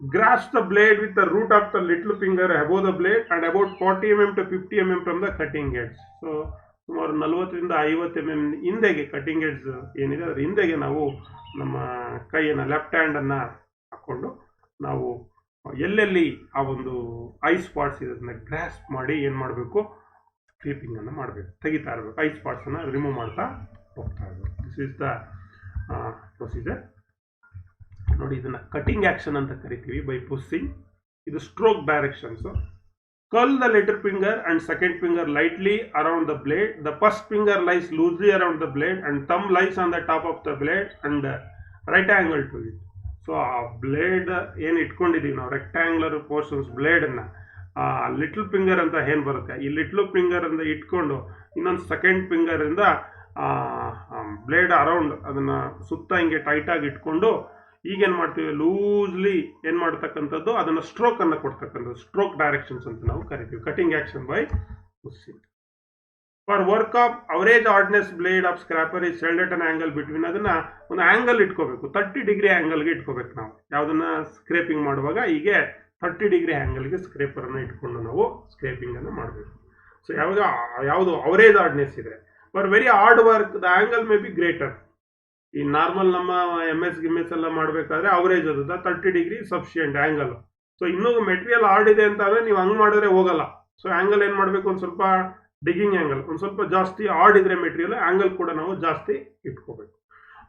grasp the blade with the root of the little finger above the blade and about 40 mm to 50 mm from the cutting edge. So ಸುಮಾರು 40ರಿಂದ 50 mm ಹಿಂದೆಗೆ ಕಟಿಂಗ್ ಎಡ್ಜ್ ಏನಿದೆ ಅದ್ರ ಹಿಂದೆಗೆ ನಾವು ನಮ್ಮ ಕೈಯನ್ನು ಲೆಫ್ಟ್ ಹ್ಯಾಂಡನ್ನು ಹಾಕ್ಕೊಂಡು ನಾವು ಎಲ್ಲೆಲ್ಲಿ ಆ ಒಂದು ಐ ಸ್ಪಾಟ್ಸ್ ಇದನ್ನ ಗ್ರಾಸ್ಪ್ ಮಾಡಿ ಏನು ಮಾಡಬೇಕು, ಸ್ಕ್ರೀಪಿಂಗನ್ನು ಮಾಡಬೇಕು, ತೆಗಿತಾ ಇರಬೇಕು, ಐ ಸ್ಪಾಟ್ಸನ್ನು ರಿಮೂವ್ ಮಾಡ್ತಾ ಹೋಗ್ತಾ ಇರಬೇಕು. This is the procedure. ನೋಡಿ ಇದನ್ನು ಕಟಿಂಗ್ ಆ್ಯಕ್ಷನ್ ಅಂತ ಕರಿತೀವಿ. ಬೈ ಪುಸ್ಸಿಂಗ್, ಇದು stroke directions. Curl the little finger and second finger lightly around the blade. The first finger lies loosely around the blade and thumb lies on the top of the blade and right angle to it. So ಆ blade ಏನು ಇಟ್ಕೊಂಡಿದ್ದೀವಿ ನಾವು rectangular portions ಬ್ಲೇಡನ್ನು, little finger ಅಂತ ಏನು ಬರುತ್ತೆ, ಈ little finger ಅಂತ ಇಟ್ಕೊಂಡು ಇನ್ನೊಂದು ಸೆಕೆಂಡ್ ಫಿಂಗರಿಂದ ಬ್ಲೇಡ್ ಅರೌಂಡ್ ಅದನ್ನು ಸುತ್ತ ಹಿಂಗೆ ಟೈಟಾಗಿ ಇಟ್ಕೊಂಡು ಈಗೇನು ಮಾಡ್ತೀವಿ, ಲೂಸ್ಲಿ ಏನು ಮಾಡ್ತಕ್ಕಂಥದ್ದು ಅದನ್ನು ಸ್ಟ್ರೋಕನ್ನು ಕೊಡ್ತಕ್ಕಂಥದ್ದು ಸ್ಟ್ರೋಕ್ ಡೈರೆಕ್ಷನ್ಸ್ ಅಂತ ನಾವು ಕರಿತೀವಿ. Cutting action by pushing. For work of average hardness blade of scraper is held at an angle between. ಅದನ್ನು ಒಂದು ಆ್ಯಂಗಲ್ ಇಟ್ಕೋಬೇಕು, 30 ಡಿಗ್ರಿ ಆ್ಯಂಗಲ್ಗೆ ಇಟ್ಕೋಬೇಕು ನಾವು ಯಾವುದನ್ನು ಸ್ಕ್ರೇಪಿಂಗ್ ಮಾಡುವಾಗ. ಹೀಗೆ 30 ಡಿಗ್ರಿ ಆ್ಯಂಗಲ್ಗೆ ಸ್ಕ್ರೇಪರನ್ನು ಇಟ್ಕೊಂಡು ನಾವು ಸ್ಕ್ರೇಪಿಂಗನ್ನು ಮಾಡಬೇಕು. ಸೊ ಯಾವುದು ಅವರೇಜ್ ಆರ್ಡ್ನೆಸ್ ಇದೆ. For very hard work the angle may be greater. ಈ ನಾರ್ಮಲ್ ನಮ್ಮ MS ಎಲ್ಲ ಮಾಡಬೇಕಾದ್ರೆ ಅವರೇಜ್ ಅದು 30 ಡಿಗ್ರಿ ಸಫಿಷಿಯೆಂಟ್ ಆ್ಯಂಗಲ್. ಸೊ ಇನ್ನೂ ಮೆಟೀರಿಯಲ್ ಹಾರ್ಡ್ ಇದೆ ಅಂತ ಅಂದರೆ ನೀವು ಹಂಗೆ ಮಾಡಿದ್ರೆ ಹೋಗಲ್ಲ. ಸೊ ಆ್ಯಂಗಲ್ ಏನು ಮಾಡಬೇಕು, ಒಂದು ಸ್ವಲ್ಪ ಡಿಗ್ಗಿಂಗ್ ಆ್ಯಂಗಲ್ ಒಂದು ಸ್ವಲ್ಪ ಜಾಸ್ತಿ ಹಾರ್ಡ್ ಇದ್ರೆ ಮೆಟೀರಿಯಲ್ ಆ್ಯಂಗಲ್ ಕೂಡ ನಾವು ಜಾಸ್ತಿ ಇಟ್ಕೋಬೇಕು.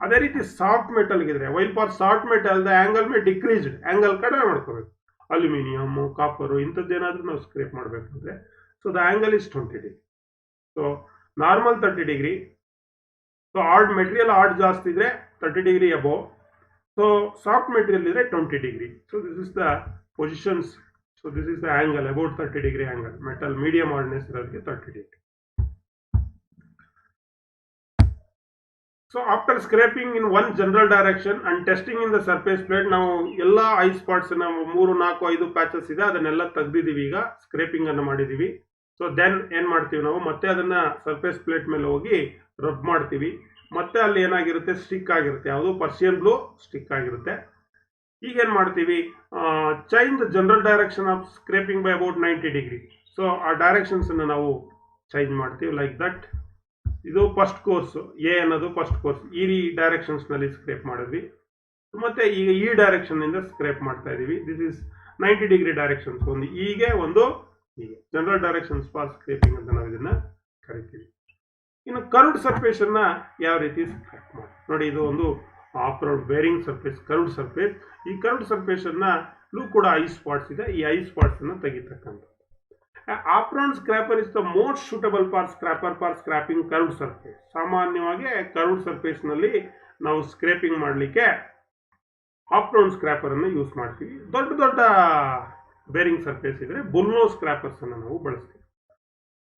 ಅದೇ ರೀತಿ ಸಾಫ್ಟ್ ಮೆಟಲ್ಗಿದ್ರೆ, while for soft metal the angle may decreased, angle ಕಡಿಮೆ ಮಾಡ್ಕೋಬೇಕು. ಅಲ್ಯೂಮಿನಿಯಮ್ಮು, ಕಾಪರು ಇಂಥದ್ದೇನಾದರೂ ನಾವು ಸ್ಕ್ರೇಪ್ ಮಾಡಬೇಕಂದ್ರೆ so the angle is 20 degree. So normal 30 degree. So hard material hard ಜಾಸ್ತಿ ಇದ್ರೆ 30 degree above. So soft material ಇದ್ರೆ 20 degree. So this is the positions. So this is the angle, about 30 degree angle. Metal medium hardness ಇರೋದಕ್ಕೆ 30 degree. So after scraping in one general direction and testing in the surface plate, ನಾವು ಎಲ್ಲ I spots 3, 4, 5 patches ಇದೆ ಅದನ್ನೆಲ್ಲ ತೆಗ್ದಿದ್ದೀವಿ. ಈಗ scraping ಅನ್ನು ಮಾಡಿದ್ದೀವಿ. So then ಏನು ಮಾಡ್ತೀವಿ ನಾವು, ಮತ್ತೆ ಅದನ್ನು ಸರ್ಫೇಸ್ ಪ್ಲೇಟ್ ಮೇಲೆ ಹೋಗಿ ರಬ್ ಮಾಡ್ತೀವಿ. ಮತ್ತೆ ಅಲ್ಲಿ ಏನಾಗಿರುತ್ತೆ, ಸ್ಟಿಕ್ ಆಗಿರುತ್ತೆ, ಯಾವುದು ಪರ್ಸಿಯನ್ ಬ್ಲೂ ಸ್ಟಿಕ್ ಆಗಿರುತ್ತೆ. ಈಗೇನು ಮಾಡ್ತೀವಿ, change the general direction of scraping by about 90 degree. So ಆ ಡೈರೆಕ್ಷನ್ಸನ್ನು ನಾವು ಚೇಂಜ್ ಮಾಡ್ತೀವಿ ಲೈಕ್ ದಟ್. ಇದು ಫಸ್ಟ್ ಕೋರ್ಸ್, ಎ ಅನ್ನೋದು ಫಸ್ಟ್ ಕೋರ್ಸ್. ಈ ಡೈರೆಕ್ಷನ್ಸ್ನಲ್ಲಿ ಸ್ಕ್ರೇಪ್ ಮಾಡಿದ್ವಿ. ಮತ್ತು ಈಗ ಈ ಡೈರೆಕ್ಷನ್ನಿಂದ ಸ್ಕ್ರೇಪ್ ಮಾಡ್ತಾ ಇದ್ದೀವಿ. This is 90 degree directions. ಒಂದು ಹೀಗೆ, ಒಂದು ಹೀಗೆ, ಜನರಲ್ ಡೈರೆಕ್ಷನ್ಸ್ ಫಾರ್ ಸ್ಕ್ರೇಪಿಂಗ್ ಅಂತ ನಾವು ಇದನ್ನು ಕರಿತೀವಿ. ಇನ್ನು ಕರ್ವ್ಡ್ ಸರ್ಫೇಸನ್ನ ಯಾವ ರೀತಿ ಸ್ಕ್ರೇಪ್ ಮಾಡಿ ನೋಡಿ. ಇದು ಒಂದು half round bearing surface, curved surface. ಈ ಕರ್ವ್ಡ್ ಸರ್ಫೇಸನ್ನು ಕೂಡ ಐ ಸ್ಪಾಟ್ಸ್ ಇದೆ. ಈ ಐ ಸ್ಪಾಟ್ಸನ್ನು ತೆಗಿತಕ್ಕಂಥದ್ದು. Half round scraper is the most suitable for scraping curved surface. ಸಾಮಾನ್ಯವಾಗಿ ಕರ್ವ್ಡ್ ಸರ್ಫೇಸ್ನಲ್ಲಿ ನಾವು ಸ್ಕ್ರೇಪಿಂಗ್ ಮಾಡಲಿಕ್ಕೆ ಆಫ್ ರೌಂಡ್ ಸ್ಕ್ರಾಪರನ್ನು ಯೂಸ್ ಮಾಡ್ತೀವಿ. ದೊಡ್ಡ ದೊಡ್ಡ ಬೇರಿಂಗ್ ಸರ್ಫೇಸ್ ಇದ್ರೆ ಬುಲ್ನೋ ಸ್ಕ್ರಾಪರ್ಸ್ ಅನ್ನು ನಾವು ಬಳಸ್ತೀವಿ.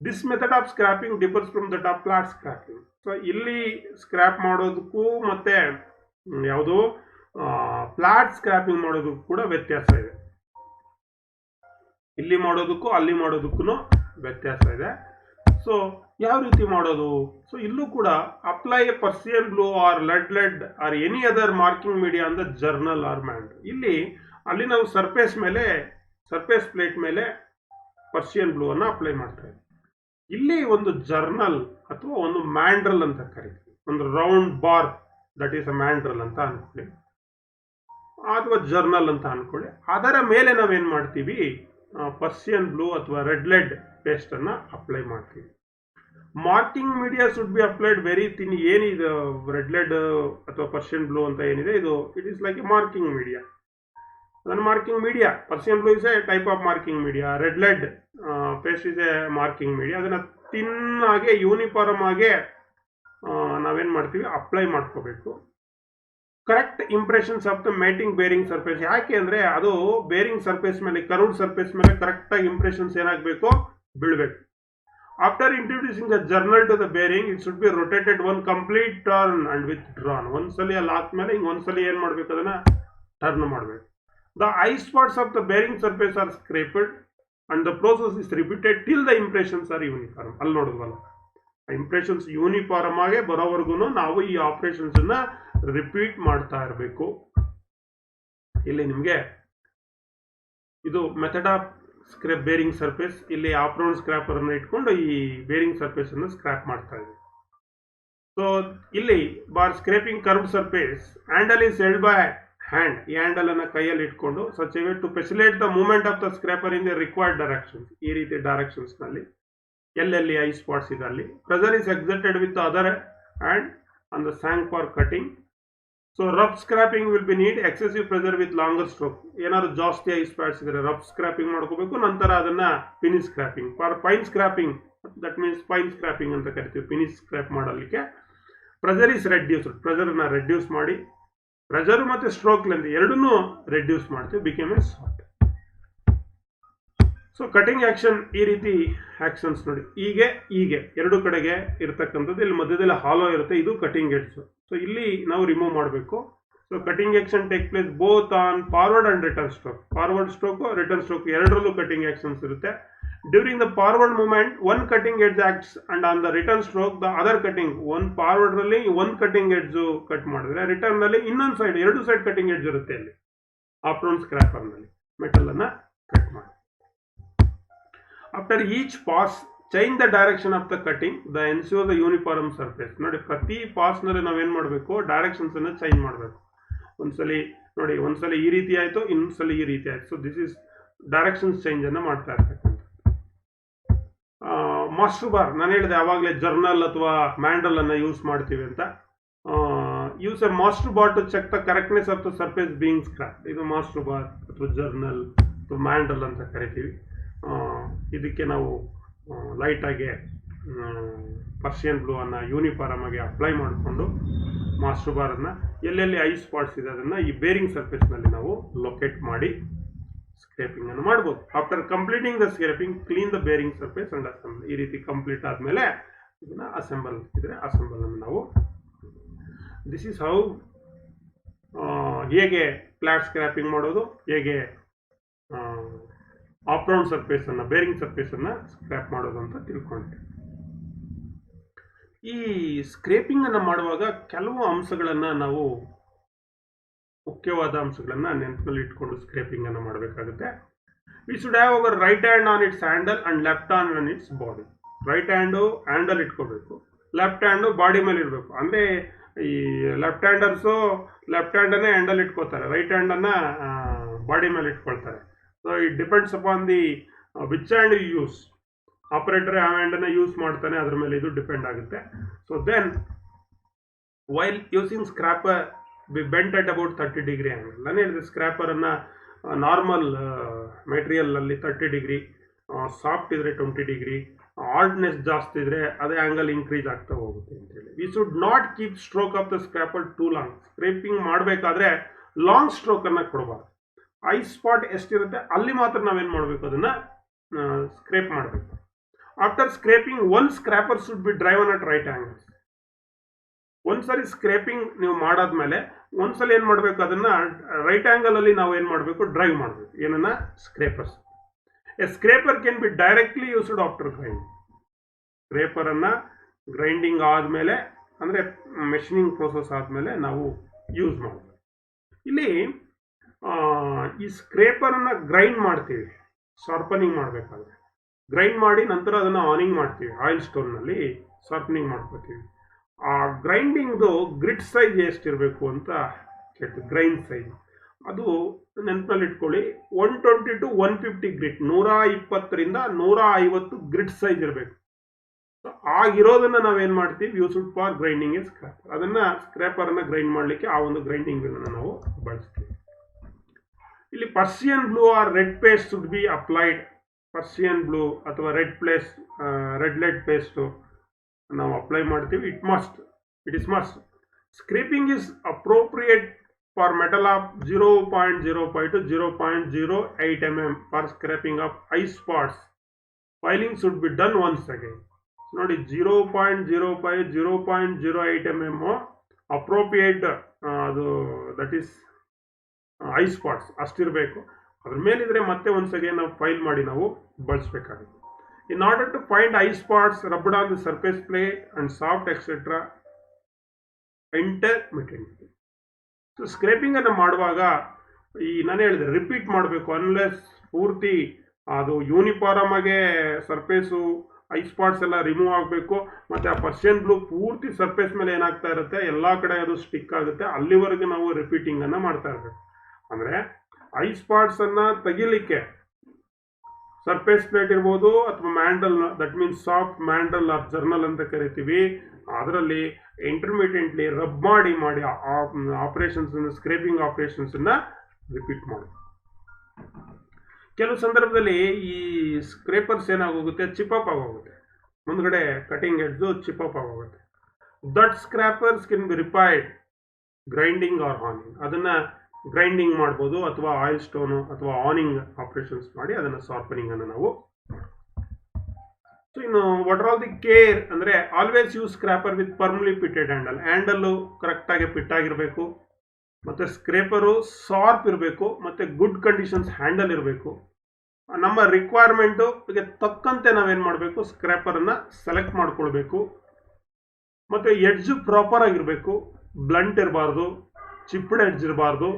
This method of scrapping differs from that of flat scrapping. So ಇಲ್ಲಿ ಸ್ಕ್ರಾಪ್ ಮಾಡೋದಕ್ಕೂ ಮತ್ತೆ ಯಾವುದು ಫ್ಲಾಟ್ ಸ್ಕ್ರಾಪಿಂಗ್ ಮಾಡೋದಕ್ಕೂ ಕೂಡ ವ್ಯತ್ಯಾಸ ಇದೆ. ಇಲ್ಲಿ ಮಾಡೋದಕ್ಕೂ ಅಲ್ಲಿ ಮಾಡೋದಕ್ಕೂ ವ್ಯತ್ಯಾಸ ಇದೆ. ಸೊ ಯಾವ ರೀತಿ ಮಾಡೋದು? ಸೊ ಇಲ್ಲೂ ಕೂಡ apply Persian blue or lead or any other marking media ಅಂತ ಜರ್ನಲ್ ಆರ್ ಮ್ಯಾಂಡ್. ಅಲ್ಲಿ ನಾವು ಸರ್ಫೇಸ್ ಪ್ಲೇಟ್ ಮೇಲೆ ಪರ್ಸಿಯನ್ ಬ್ಲೂ ಅನ್ನು ಅಪ್ಲೈ ಮಾಡ್ತಾ ಇದ್ದೀವಿ. ಇಲ್ಲಿ ಒಂದು ಜರ್ನಲ್ ಅಥವಾ ಒಂದು ಮ್ಯಾಂಡ್ರಲ್ ಅಂತ ಕರಿತೀವಿ. ಒಂದು round bar, that is a mandrel ಅಂತ ಅನ್ಕೊಳ್ಳಿ, ಅಥವಾ ಜರ್ನಲ್ ಅಂತ ಅನ್ಕೊಳ್ಳಿ. ಅದರ ಮೇಲೆ ನಾವೇನ್ ಮಾಡ್ತೀವಿ, ಪರ್ಸಿಯನ್ ಬ್ಲೂ ಅಥವಾ ರೆಡ್ ಲೆಡ್ ಪೇಸ್ಟ್ ಅನ್ನ ಅಪ್ಲೈ ಮಾಡ್ತೀವಿ. Marking media should be applied very thin. ಏನಿದೆ ರೆಡ್ ಲೆಡ್ ಅಥವಾ ಪರ್ಸಿಯನ್ ಬ್ಲೂ ಅಂತ ಏನಿದೆ, ಇದು it is like a marking media. ಅದನ್ನು marking media, Persian blue is a type of marking media, red lead paste is a marking media. ಅದನ್ನ thin ಆಗಿ uniform ಆಗಿ ನಾವೇನ್ ಮಾಡ್ತೀವಿ, ಅಪ್ಲೈ ಮಾಡ್ಕೋಬೇಕು. Correct impressions of the mating bearing surface. ಯಾಕೆ ಅಂದ್ರೆ ಅದು ಬೇರಿಂಗ್ ಸರ್ಫೇಸ್ ಮೇಲೆ, ಕರ್ವ್ಡ್ ಸರ್ಫೇಸ್ ಮೇಲೆ ಕರೆಕ್ಟ್ ಆಗಿ ಇಂಪ್ರೆಷನ್ಸ್ ಏನಾಗಬೇಕು, ಬೀಳ್ಬೇಕು. After introducing the journal to the bearing, it should be rotated one complete turn and withdrawn. ಒಂದ್ಸಲಿ ಅಲ್ಲಿ ಹಾಕ್ಮೇಲೆ ಹಿಂಗ್ ಒಂದ್ಸಲಿ ಏನ್ ಮಾಡ್ಬೇಕು, ಅದನ್ನ ಟರ್ನ್ ಮಾಡ್ಬೇಕು. The high spots of the bearing surface are scraped and the process is repeated till the impressions are uniform. ಅಲ್ಲಿ ನೋಡಿದ್ವಲ್ಲ, ಇಂಪ್ರೆಷನ್ಸ್ ಯೂನಿಫಾರ್ಮ್ ಆಗಿ ಬರೋವರೆಗೂ ನಾವು ಈ ಆಪರೇಷನ್ಸ್ ಅನ್ನ ರಿಪೀಟ್ ಮಾಡ್ತಾ ಇರಬೇಕು. ಇಲ್ಲಿ ನಿಮಗೆ ಇದು ಮೆಥಡ್ ಆಫ್ ಬೇರಿಂಗ್ ಸರ್ಫೇಸ್. ಇಲ್ಲಿ ಆಪ್ರೌಂಡ್ ಸ್ಕ್ರಾಪರ್ ಅನ್ನು ಇಟ್ಕೊಂಡು ಈ ಬೇರಿಂಗ್ ಸರ್ಫೇಸ್ ಅನ್ನು ಸ್ಕ್ರಾಪ್ ಮಾಡ್ತಾ ಇದೆ. ಸೊ ಇಲ್ಲಿ bar scraping curved surface, handle is held by hand. ಈ ಹ್ಯಾಂಡಲ್ ಅನ್ನ ಕೈಯಲ್ಲಿ ಇಟ್ಕೊಂಡು such a way to facilitate the movement of the scraper in the required directions. ಈ ರೀತಿ ಡೈರೆಕ್ಷನ್ಸ್ ನಲ್ಲಿ ಎಲ್ಲೆಲ್ಲಿ ಐ ಸ್ಪಾಟ್ಸ್ ಇದೆ ಅಲ್ಲಿ pressure is exerted with other hand on the shank for cutting. So rough scraping will be need excessive pressure with longer stroke. ಏನಾದ್ರು ಜಾಸ್ತಿ high spots ಇದ್ರೆ rough scrapping ಮಾಡ್ಕೋಬೇಕು, ನಂತರ ಅದನ್ನ finish scrapping. For fine scrapping, that means fine scrapping ಅಂತ ಕರಿತೀವಿ. Finish scrap ಮಾಡಲಿಕ್ಕೆ pressure is reduced. Pressure ನ ರೆಡ್ಯೂಸ್ ಮಾಡಿ, ಪ್ರೆಷರ್ ಮತ್ತೆ ಸ್ಟ್ರೋಕ್ ಲೆಂತ್ ಎರಡನ್ನೂ ರೆಡ್ಯೂಸ್ ಮಾಡ್ತೀವಿ, become A soft. So cutting action ಈ ರೀತಿ ಆಕ್ಷನ್ಸ್ ನೋಡಿ, ಹೀಗೆ ಎರಡು ಕಡೆಗೆ ಇರತಕ್ಕಂಥದ್ದು. ಇಲ್ಲಿ ಮಧ್ಯದಲ್ಲಿ ಹಾಲೋ ಇರುತ್ತೆ, ಇದು ಕಟಿಂಗ್ ಎಡ್ಜ್. ಸೊ ಇಲ್ಲಿ ನಾವು ರಿಮೂವ್ ಮಾಡಬೇಕು. So cutting action take place both on forward and return stroke. Forward stroke, return stroke ಎರಡರಲ್ಲೂ ಕಟಿಂಗ್ ಆಕ್ಷನ್ಸ್ ಇರುತ್ತೆ. During the forward movement one cutting edge acts and on the return stroke the other cutting. ಒಂದು forward ನಲ್ಲಿ ಒಂದು cutting edge cut ಮಾಡಿದ್ರೆ, return ನಲ್ಲಿ ಇನ್ನೊಂದು side, ಎರಡು side cutting edge ಇರುತ್ತೆ. ಇಲ್ಲಿ ಆಫ್ರೌಂಡ್ ಸ್ಕ್ರಾಪರ್ ನಲ್ಲಿ ಮೆಟಲ್ ಅನ್ನ ಕಟ್ ಮಾಡಿ. After each pass change the direction of the cutting the ensure the uniform surface. ನೋಡಿ, ಪ್ರತಿ ಪಾಸ್ ನಲ್ಲಿ ನಾವೇನ್ ಮಾಡಬೇಕು, ಡೈರೆಕ್ಷನ್ಸ್ ಅನ್ನ ಚೇಂಜ್ ಮಾಡಬೇಕು. ಒಂದ್ಸಲಿ ನೋಡಿ, ಒಂದ್ಸಲಿ ಈ ರೀತಿ ಆಯ್ತು, ಇನ್ನೊಂದ್ಸಲಿ ಈ ರೀತಿ ಆಯ್ತು. So this is directions change ಅನ್ನ ಮಾಡ್ತಾ ಇರ್ತಕ್ಕಂಥ. ಮಾಸ್ಟರ್ ಬಾರ್, ನಾನು ಹೇಳಿದೆ ಯಾವಾಗಲೇ ಜರ್ನಲ್ ಅಥವಾ ಮ್ಯಾಂಡಲ್ ಅನ್ನ ಯೂಸ್ ಮಾಡ್ತೀವಿ ಅಂತ. Use a master bar to check the correctness of the surface being scrape. ಇದು ಮಾಸ್ಟರ್ ಬಾರ್ ಅಥವಾ ಜರ್ನಲ್ ಅಥವಾ ಮ್ಯಾಂಡಲ್ ಅಂತ ಕರಿತೀವಿ. ಇದಕ್ಕೆ ನಾವು ಲೈಟ್ ಆಗಿ ಪರ್ಸಿಯನ್ ಬ್ಲೂ ಅನ್ನ ಯೂನಿಫಾರ್ಮ್ ಆಗಿ ಅಪ್ಲೈ ಮಾಡಿಕೊಂಡು ಮಾಸ್ಟರ್ ಬಾರ್ ಅನ್ನ ಎಲ್ಲೆಲ್ಲಿ ಐ ಸ್ಪಾಟ್ಸ್ ಇದೆ ಅದನ್ನ ಈ ಬೇರಿಂಗ್ ಸರ್ಫೇಸ್ ನಲ್ಲಿ ನಾವು ಲೊಕೇಟ್ ಮಾಡಿ ಸ್ಕ್ರೇಪಿಂಗ್ ಅನ್ನು ಮಾಡಬಹುದು. After completing the scraping clean the bearing surface and assemble. ಈ ರೀತಿ ಕಂಪ್ಲೀಟ್ ಆದ್ಮೇಲೆ ಇದನ್ನ ಅಸೆಂಬಲ್ ಇದ್ರೆ ಅಸೆಂಬಲ್ ಅನ್ನು ನಾವು, ದಿಸ್ ಇಸ್ ಹೌ ಹೇಗೆ ಫ್ಲಾಟ್ ಸ್ಕ್ರಾಪಿಂಗ್ ಮಾಡೋದು, ಹೇಗೆ ಆಫ್ರೌಂಡ್ ಸರ್ಫೇಸ್ ಅನ್ನ, ಬೇರಿಂಗ್ ಸರ್ಫೇಸ್ ಅನ್ನ ಸ್ಕ್ರಾಪ್ ಮಾಡೋದು ಅಂತ ತಿಳ್ಕೊಂಡೆ. ಈ ಸ್ಕ್ರೇಪಿಂಗ್ ಅನ್ನ ಮಾಡುವಾಗ ಕೆಲವು ಅಂಶಗಳನ್ನ ನಾವು, ಮುಖ್ಯವಾದ ಅಂಶಗಳನ್ನ ನೆನಪಿನಲ್ಲಿ ಇಟ್ಕೊಂಡು ಸ್ಕ್ರೇಪಿಂಗ್ ಅನ್ನ ಮಾಡಬೇಕಾಗುತ್ತೆ. We should have our right hand on its handle and left hand on its body. Right hand handle ಇಟ್ಕೋಬೇಕು, ಲೆಫ್ಟ್ ಹ್ಯಾಂಡು ಬಾಡಿ ಮೇಲೆ ಇಡಬೇಕು. ಅಂದ್ರೆ ಈ ಲೆಫ್ಟ್ ಹ್ಯಾಂಡರ್ಸು ಲೆಫ್ಟ್ ಹ್ಯಾಂಡ್ ಅನ್ನೇ ಹ್ಯಾಂಡಲ್ ಇಟ್ಕೋತಾರೆ, ರೈಟ್ ಹ್ಯಾಂಡ್ ಅನ್ನ ಬಾಡಿ ಮೇಲೆ ಇಟ್ಕೊಳ್ತಾರೆ. So it depends upon the which hand you use. Operator ಆ ಹ್ಯಾಂಡ್ ಅನ್ನ ಯೂಸ್ ಮಾಡ್ತಾನೆ, ಅದ್ರ ಮೇಲೆ ಇದು ಡಿಪೆಂಡ್ ಆಗುತ್ತೆ. So then while using scraper be bent at about 30 degree angle. ನಾನು ಹೇಳಿದೆ ಸ್ಕ್ರಾಪರ್ ಅನ್ನ ನಾರ್ಮಲ್ ಮೆಟೀರಿಯಲ್ ಅಲ್ಲಿ 30 ಡಿಗ್ರಿ, ಸಾಫ್ಟ್ ಇದ್ರೆ 20 ಡಿಗ್ರಿ, ಹಾರ್ಡ್ನೆಸ್ ಜಾಸ್ತಿ ಇದ್ರೆ ಅದೇ ಆಂಗಲ್ ಇನ್ಕ್ರೀಸ್ ಆಗ್ತಾ ಹೋಗುತ್ತೆ ಅಂತ ಹೇಳಿ. We should not keep stroke of the scraper too long. Scraping ಮಾಡಬೇಕಾದ್ರೆ ಲಾಂಗ್ ಸ್ಟ್ರೋಕ್ ಅನ್ನ ಕೊಡಬಾರ್ದು. ಐ ಸ್ಪಾಟ್ ಎಷ್ಟಿರುತ್ತೆ ಅಲ್ಲಿ ಮಾತ್ರ ನಾವೇನು ಮಾಡಬೇಕು, ಅದನ್ನು ಸ್ಕ್ರೇಪ್ ಮಾಡಬೇಕು. After scraping one scraper should be driven at right angles. ಒಂದ್ಸರಿ ಸ್ಕ್ರೇಪಿಂಗ್ ನೀವು ಮಾಡಾದ್ಮೇಲೆ ಒಂದ್ಸಲ ಏನು ಮಾಡಬೇಕು, ಅದನ್ನ ರೈಟ್ ಆಂಗಲ್ ಅಲ್ಲಿ ನಾವು ಏನು ಮಾಡಬೇಕು, ಡ್ರೈವ್ ಮಾಡಬೇಕು. ಏನನ್ನ, scrapers. A scraper can be directly used after grinding. Scraper ಅನ್ನ ಗ್ರೈಂಡಿಂಗ್ ಆದ್ಮೇಲೆ ಅಂದ್ರೆ ಮೆಷಿನಿಂಗ್ ಪ್ರೋಸೆಸ್ ಆದ್ಮೇಲೆ ನಾವು ಯೂಸ್ ಮಾಡಬೇಕು. ಇಲ್ಲಿ ಈ ಸ್ಕ್ರೇಪರ್ ಅನ್ನ ಗ್ರೈಂಡ್ ಮಾಡ್ತೀವಿ, ಶಾರ್ಪನಿಂಗ್ ಮಾಡಬೇಕಾದ್ರೆ ಗ್ರೈಂಡ್ ಮಾಡಿ ನಂತರ ಅದನ್ನು ಆನಿಂಗ್ ಮಾಡ್ತೀವಿ. ಆಯಿಲ್ ಸ್ಟೋನ್ನಲ್ಲಿ ಶಾರ್ಪನಿಂಗ್ ಮಾಡ್ಕೋತೀವಿ. ಆ ಗ್ರೈಂಡಿಂಗ್ದು ಗ್ರಿಡ್ ಸೈಜ್ ಎಷ್ಟಿರಬೇಕು ಅಂತ ಕೇಳ್ತೀವಿ. ಗ್ರೈಂಡ್ ಸೈಜ್ ಅದು ನೆನಪಿನಲ್ಲಿ ಇಟ್ಕೊಳ್ಳಿ, 120 to 150 ಗ್ರಿಡ್, 120ರಿಂದ 150 ಗ್ರಿಡ್ ಸೈಜ್ ಇರಬೇಕು. ಆಗಿರೋದನ್ನ ನಾವೇನು ಮಾಡ್ತೀವಿ, ಯೂಸ್ಡ್ ಫಾರ್ ಗ್ರೈಂಡಿಂಗ್ ಇಸ್ ಸ್ಕ್ರಾಪರ್. ಅದನ್ನ ಸ್ಕ್ರಾಪರ್ ಅನ್ನ ಗ್ರೈಂಡ್ ಮಾಡಲಿಕ್ಕೆ ಆ ಒಂದು ಗ್ರೈಂಡಿಂಗ್ ನಾವು ಬಳಸ್ತೀವಿ. ಇಲ್ಲಿ Persian blue or red paste should be applied. Persian blue ಅಥವಾ ರೆಡ್ ಲೆಡ್ ಪೇಸ್ಟ್ ನಾವು ಅಪ್ಲೈ ಮಾಡ್ತೀವಿ. It is must. Scraping is appropriate for metal of 0.05 to 0.08 mm for scraping of high spots. Filing should be done once again. ನೋಡಿ, 0.05 0.08 mm appropriate, ಅದು that is high spots ಅಷ್ಟಿರಬೇಕು. ಅದ್ರ ಮೇಲಿದ್ರೆ ಮತ್ತೆ ಒಂದ್ಸಗೆ ನಾವು ಫೈಲ್ ಮಾಡಿ ನಾವು ಬಳಸಬೇಕಾಗುತ್ತೆ. In order to find I spots rubbed on the surface plate and soft etcetera intermittent. So scraping ಅನ್ನು ಮಾಡುವಾಗ ನಾನು ಹೇಳಿದೆ ರಿಪೀಟ್ ಮಾಡಬೇಕು. ಅನ್ಲೆಸ್ ಪೂರ್ತಿ ಅದು ಯೂನಿಫಾರ್ಮ್ ಆಗಿ ಸರ್ಫೇಸು ಐ ಸ್ಪಾಟ್ಸ್ ಎಲ್ಲ ರಿಮೂವ್ ಆಗಬೇಕು. ಮತ್ತು ಆ ಪರ್ಸಿಯನ್ ಬ್ಲೂ ಪೂರ್ತಿ ಸರ್ಫೇಸ್ ಮೇಲೆ ಏನಾಗ್ತಾ ಇರುತ್ತೆ, ಎಲ್ಲ ಕಡೆ ಅದು ಸ್ಟಿಕ್ ಆಗುತ್ತೆ. ಅಲ್ಲಿವರೆಗೂ ನಾವು ರಿಪೀಟಿಂಗನ್ನು ಮಾಡ್ತಾ ಇರಬೇಕು. ಅಂದರೆ ಐ ಸ್ಪಾಟ್ಸ್ ಅನ್ನ ತೆಗಿಲಿಕ್ಕೆ ಸರ್ಫೇಸ್ ಪ್ಲೇಟ್ ಇರ್ಬೋದು ಅಥವಾ mandrel, that means soft mandrel or journal ಅಂತ ಕರಿತೀವಿ, ಅದರಲ್ಲಿ ಇಂಟರ್ಮಿಟೆಂಟ್ಲಿ ರಬ್ ಮಾಡಿ ಆಪರೇಷನ್ಸ್, ಸ್ಕ್ರೇಪಿಂಗ್ ಆಪರೇಷನ್ಸ್ ಅನ್ನ ರಿಪೀಟ್ ಮಾಡಿ. ಕೆಲವು ಸಂದರ್ಭದಲ್ಲಿ ಈ ಸ್ಕ್ರೇಪರ್ಸ್ ಏನಾಗೋಗುತ್ತೆ, ಚಿಪಪ್ ಆಗೋಗುತ್ತೆ. ಮುಂದ್ಗಡೆ ಕಟಿಂಗ್ ಎಡ್ಜು ಚಿಪಪ್ ಆಗೋಗುತ್ತೆ. That scrapers can be repaired grinding or honing. ಅದನ್ನ ಗ್ರೈಂಡಿಂಗ್ ಮಾಡ್ಬೋದು ಅಥವಾ ಆಯಿಲ್ ಸ್ಟೋನು ಅಥವಾ ಆನಿಂಗ್ ಆಪರೇಷನ್ಸ್ ಮಾಡಿ ಅದನ್ನು ಶಾರ್ಪನಿಂಗ್ ಅನ್ನು ನಾವು. ಸೊ ಇನ್ನು what are all the care ಅಂದರೆ always use scraper with firmly fitted handle. Handle ಕರೆಕ್ಟಾಗಿ ಫಿಟ್ ಆಗಿರಬೇಕು, ಮತ್ತು ಸ್ಕ್ರೇಪರು ಶಾರ್ಪ್ ಇರಬೇಕು, ಮತ್ತು ಗುಡ್ ಕಂಡೀಷನ್ಸ್ ಹ್ಯಾಂಡಲ್ ಇರಬೇಕು. ನಮ್ಮ ರಿಕ್ವೈರ್ಮೆಂಟುಗೆ ತಕ್ಕಂತೆ ನಾವೇನು ಮಾಡಬೇಕು, ಸ್ಕ್ರಾಪರನ್ನು ಸೆಲೆಕ್ಟ್ ಮಾಡ್ಕೊಳ್ಬೇಕು. ಮತ್ತು ಎಡ್ಜು ಪ್ರಾಪರ್ ಆಗಿರಬೇಕು, ಬ್ಲಂಟ್ ಇರಬಾರ್ದು, ಚಿಪ್ಡ್ ಎಡ್ಜ್ ಇರಬಾರ್ದು.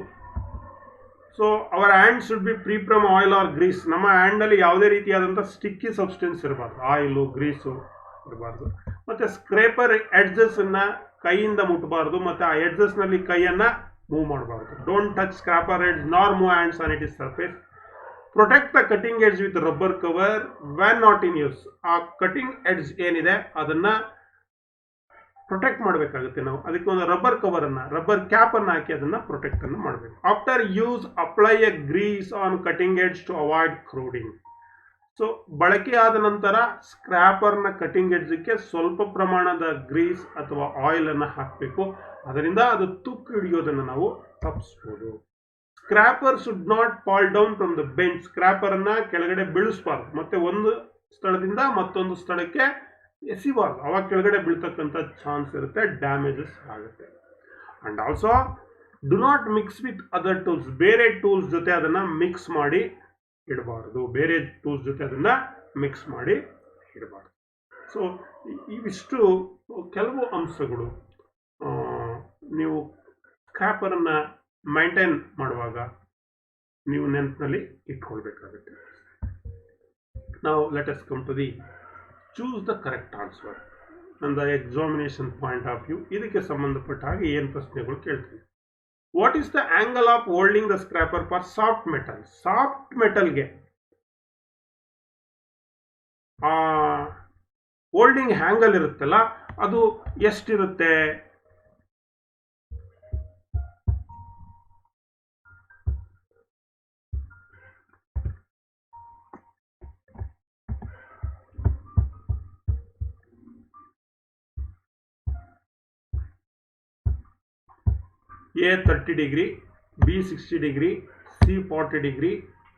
So our hand should be free from oil or grease. ನಮ್ಮ ಹ್ಯಾಂಡಲ್ಲಿ ಯಾವುದೇ ರೀತಿಯಾದಂಥ ಸ್ಟಿಕ್ಕಿ ಸಬ್ಸ್ಟೆನ್ಸ್ ಇರಬಾರ್ದು, ಆಯಿಲು ಗ್ರೀಸು ಇರಬಾರ್ದು. ಮತ್ತು ಸ್ಕ್ರೇಪರ್ ಎಡ್ಜಸ್ಸನ್ನು ಕೈಯಿಂದ ಮುಟ್ಟಬಾರ್ದು, ಮತ್ತು ಆ ಎಡ್ಜಸ್ನಲ್ಲಿ ಕೈಯನ್ನು ಮೂವ್ ಮಾಡಬಾರ್ದು. ಡೋಂಟ್ ಟಚ್ ಸ್ಕ್ರಾಪರ್ ಎಡ್ಜ್ ನಾರ್ move hands on it is surface. Protect the cutting edge with rubber cover van not in use. ಆ ಕಟಿಂಗ್ ಎಡ್ಜ್ ಏನಿದೆ ಅದನ್ನು ಪ್ರೊಟೆಕ್ಟ್ ಮಾಡಬೇಕಾಗುತ್ತೆ ನಾವು. ಅದಕ್ಕೆ ಒಂದು ರಬ್ಬರ್ ಕ್ಯಾಪ್ ಅನ್ನು ಹಾಕಿ ಅದನ್ನು ಪ್ರೊಟೆಕ್ಟ್ ಅನ್ನು ಮಾಡಬೇಕು. After use apply a grease on cutting edge to avoid crowding. So ಬಳಕೆಯಾದ ನಂತರ ಸ್ಕ್ರಾಪರ್ನ ಕಟಿಂಗ್ ಎಡ್ಜ್ಗೆ ಸ್ವಲ್ಪ ಪ್ರಮಾಣದ ಗ್ರೀಸ್ ಅಥವಾ ಆಯಿಲ್ ಅನ್ನು ಹಾಕಬೇಕು. ಅದರಿಂದ ಅದು ತುಕ್ಕು ಹಿಡಿಯೋದನ್ನು ನಾವು ತಪ್ಪಿಸ್ಬೋದು. Scraper should not fall down from the bench. Scraper ಅನ್ನ ಕೆಳಗಡೆ ಬೀಳಿಸಬಾರ್ದು, ಮತ್ತೆ ಒಂದು ಸ್ಥಳದಿಂದ ಮತ್ತೊಂದು ಸ್ಥಳಕ್ಕೆ ಎಸಿಬಾರ್ದು. ಅವಾಗ ಕೆಳಗಡೆ ಬೀಳ್ತಕ್ಕಂಥ ಚಾನ್ಸ್ ಇರುತ್ತೆ, ಡ್ಯಾಮೇಜಸ್ ಆಗುತ್ತೆ. And also do not mix with other tools. ಬೇರೆ ಟೂಲ್ಸ್ ಜೊತೆ ಅದನ್ನು ಮಿಕ್ಸ್ ಮಾಡಿ ಇಡಬಾರ್ದು. ಸೊ ಇವಿಷ್ಟು ಕೆಲವು ಅಂಶಗಳು ನೀವು ಸ್ಕ್ರಾಪರನ್ನು ಮೈಂಟೈನ್ ಮಾಡುವಾಗ ನೀವು ನೆನಪಿನಲ್ಲಿ ಇಟ್ಕೊಳ್ಬೇಕಾಗುತ್ತೆ. ನಾವು let us come to the choose the correct answer. ನನ್ನ ಎಕ್ಸಾಮಿನೇಷನ್ ಪಾಯಿಂಟ್ ಆಫ್ ವ್ಯೂ ಇದಕ್ಕೆ ಸಂಬಂಧಪಟ್ಟ ಹಾಗೆ ಏನು ಪ್ರಶ್ನೆಗಳು ಕೇಳ್ತೀವಿ. What is the angle of holding the scraper for soft metal? Soft ಮೆಟಲ್ಗೆ ಹೋಲ್ಡಿಂಗ್ ಆಂಗಲ್ ಇರುತ್ತಲ್ಲ ಅದು ಎಷ್ಟಿರುತ್ತೆ? A 30 degree, B 60 degree, C 40 degree,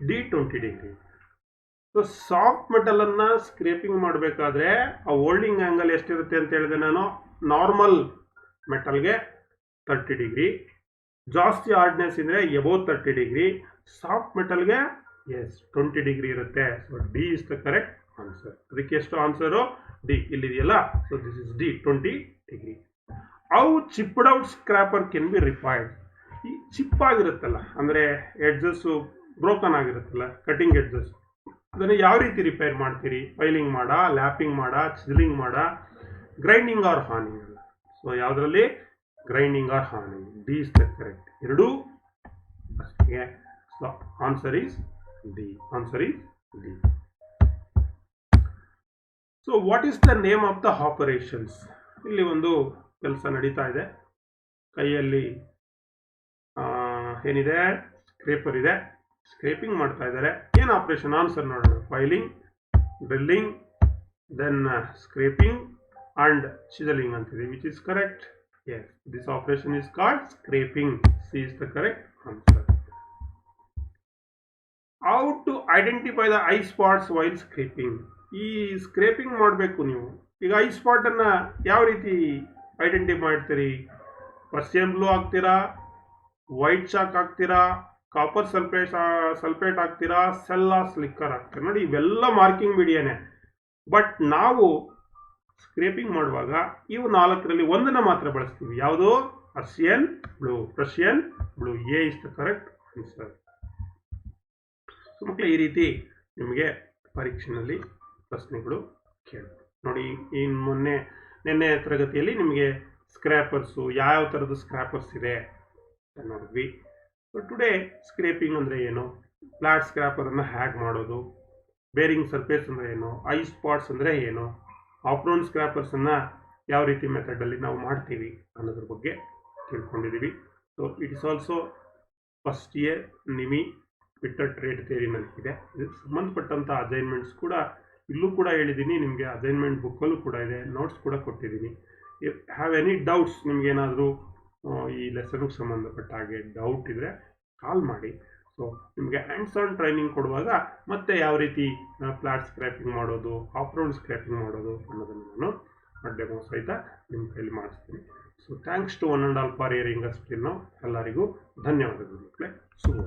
D 20 degree. So soft ಮೆಟಲನ್ನು ಸ್ಕ್ರೇಪಿಂಗ್ ಮಾಡಬೇಕಾದ್ರೆ ಆ ಹೋಲ್ಡಿಂಗ್ ಆ್ಯಂಗಲ್ ಎಷ್ಟಿರುತ್ತೆ ಅಂತ ಹೇಳಿದೆ ನಾನು. ನಾರ್ಮಲ್ ಮೆಟಲ್ಗೆ 30 ಡಿಗ್ರಿ, ಜಾಸ್ತಿ ಹಾರ್ಡ್ನೆಸ್ ಇದ್ದರೆ ಎಬೋವ್ 30 ಡಿಗ್ರಿ, ಸಾಫ್ಟ್ ಮೆಟಲ್ಗೆ 20 ಡಿಗ್ರಿ ಇರುತ್ತೆ. So D is the correct answer. ಅದಕ್ಕೆ ಎಷ್ಟು ಆನ್ಸರು? ಡಿ ಇಲ್ಲಿದೆಯಲ್ಲ. So this is D 20 degree. How chipped out scraper can be repaired. ಈ ಚಿಪ್ ಆಗಿರುತ್ತಲ್ಲ, ಅಂದರೆ ಎಡ್ಜಸ್ಸು ಬ್ರೋಕನ್ ಆಗಿರುತ್ತಲ್ಲ, ಕಟಿಂಗ್ ಎಡ್ಜಸ್, ಅದನ್ನು ಯಾವ ರೀತಿ ರಿಪೇರ್ ಮಾಡ್ತೀರಿ? ಫೈಲಿಂಗ್ ಮಾಡ, ಲ್ಯಾಪಿಂಗ್ ಮಾಡ, ಚಿಸಲಿಂಗ್ ಮಾಡ, ಗ್ರೈಂಡಿಂಗ್ ಆರ್ ಹಾರ್ನಿಂಗ್. ಸೊ ಯಾವುದರಲ್ಲಿ? Grinding or honing. D is the correct. ಎರಡೂ ಅಷ್ಟೇ. So answer is D. Answer is D. So what is the name of the operations? ಇಲ್ಲಿ ಒಂದು ಕೆಲಸ ನಡೀತಾ ಇದೆ. ಕೈಯಲ್ಲಿ ಏನಿದೆ? ಸ್ಕ್ರೇಪರ್ ಇದೆ. ಸ್ಕ್ರೇಪಿಂಗ್ ಮಾಡ್ತಾ ಇದ್ದಾರೆ. ಏನು ಆಪರೇಷನ್? ಆನ್ಸರ್ ನೋಡೋಣ. Filing, drilling, then scraping and chiselling ಅಂತಿದೆ. Which is correct? Yes, this operation is called scraping. C is the correct answer. How to identify the high spots while scraping. ಈ scraping ಮಾಡಬೇಕು ನೀವು. ಈಗ high ಸ್ಪಾಟನ್ನು ಯಾವ ರೀತಿ identify ಮಾಡ್ತೀರಿ? Persian blue ಹಾಕ್ತೀರಾ, ವೈಟ್ ಚಾಕ್ ಹಾಕ್ತೀರಾ, ಕಾಪರ್ ಸಲ್ಫೇಟ್ ಹಾಕ್ತೀರಾ, ಸೆಲ್ಲಾಸ್ ಲಿಕ್ಕರ್ ಹಾಕ್ತೀರಾ. ನೋಡಿ, ಇವೆಲ್ಲ ಮಾರ್ಕಿಂಗ್ ಮೀಡಿಯಾನೇ. ಬಟ್ ನಾವು ಸ್ಕ್ರೇಪಿಂಗ್ ಮಾಡುವಾಗ ಇವು 4ರಲ್ಲಿ ಒಂದನ್ನು ಮಾತ್ರ ಬಳಸ್ತೀವಿ. ಯಾವುದು? Persian blue. Persian blue. A is the correct answer. So ಮಕ್ಕಳೇ, ಈ ರೀತಿ ನಿಮಗೆ ಪರೀಕ್ಷೆಯಲ್ಲಿ ಪ್ರಶ್ನೆಗಳು ಕೇಳಿ ನೋಡಿ. ನಿನ್ನೆ ತರಗತಿಯಲ್ಲಿ ನಿಮಗೆ ಸ್ಕ್ರ್ಯಾಪರ್ಸು, ಯಾವ ಥರದ ಸ್ಕ್ರ್ಯಾಪರ್ಸ್ ಇದೆ ನೋಡಿದ್ವಿ. ಸೊ ಟುಡೇ ಸ್ಕ್ರೇಪಿಂಗ್ ಅಂದರೆ ಏನು, ಫ್ಲಾಟ್ ಸ್ಕ್ರ್ಯಾಪರನ್ನು ಹ್ಯಾಗ್ ಮಾಡೋದು, ಬೇರಿಂಗ್ ಸರ್ಫೇಸ್ ಅಂದರೆ ಏನು, ಐ ಸ್ಪಾಟ್ಸ್ ಅಂದರೆ ಏನು, ಆಫ್ರೋನ್ ಸ್ಕ್ರ್ಯಾಪರ್ಸನ್ನು ಯಾವ ರೀತಿ ಮೆಥಡಲ್ಲಿ ನಾವು ಮಾಡ್ತೀವಿ ಅನ್ನೋದ್ರ ಬಗ್ಗೆ ತಿಳ್ಕೊಂಡಿದ್ದೀವಿ. So it is also first year ನಿಮಿ ಬಿಟ್ಟರ್ ಟ್ರೇಡ್ ಥಿಯರಿನಲ್ಲಿ ಇದೆ. ಇದಕ್ಕೆ ಸಂಬಂಧಪಟ್ಟಂಥ ಅಸೈನ್ಮೆಂಟ್ಸ್ ಕೂಡ ಇಲ್ಲೂ ಕೂಡ ಹೇಳಿದ್ದೀನಿ. ನಿಮಗೆ ಅಸೈನ್ಮೆಂಟ್ ಬುಕ್ಕಲ್ಲೂ ಕೂಡ ಇದೆ, ನೋಟ್ಸ್ ಕೂಡ ಕೊಟ್ಟಿದ್ದೀನಿ. ಇಫ್ ಹ್ಯಾವ್ ಎನಿ ಡೌಟ್ಸ್, ನಿಮಗೇನಾದರೂ ಈ ಲೆಸನ್ಗೆ ಸಂಬಂಧಪಟ್ಟ ಹಾಗೆ ಡೌಟ್ ಇದ್ದರೆ ಕಾಲ್ ಮಾಡಿ. ಸೊ ನಿಮಗೆ ಹ್ಯಾಂಡ್ಸ್ ಆನ್ ಟ್ರೈನಿಂಗ್ ಕೊಡುವಾಗ ಮತ್ತೆ ಯಾವ ರೀತಿ ಫ್ಲಾಟ್ ಸ್ಕ್ರ್ಯಾಪಿಂಗ್ ಮಾಡೋದು, ಆಫ್ ರೌಂಡ್ ಸ್ಕ್ರ್ಯಾಪಿಂಗ್ ಮಾಡೋದು ಅನ್ನೋದನ್ನು ನಾನು ಡೆಮೋ ಸಹಿತ ನಿಮ್ಮ ಕೈಲಿ ಮಾಡಿಸ್ತೀನಿ. So thanks to one and all for hearing us till now. ಎಲ್ಲರಿಗೂ ಧನ್ಯವಾದಗಳು ಮಕ್ಕಳೇ. ಶುಭ.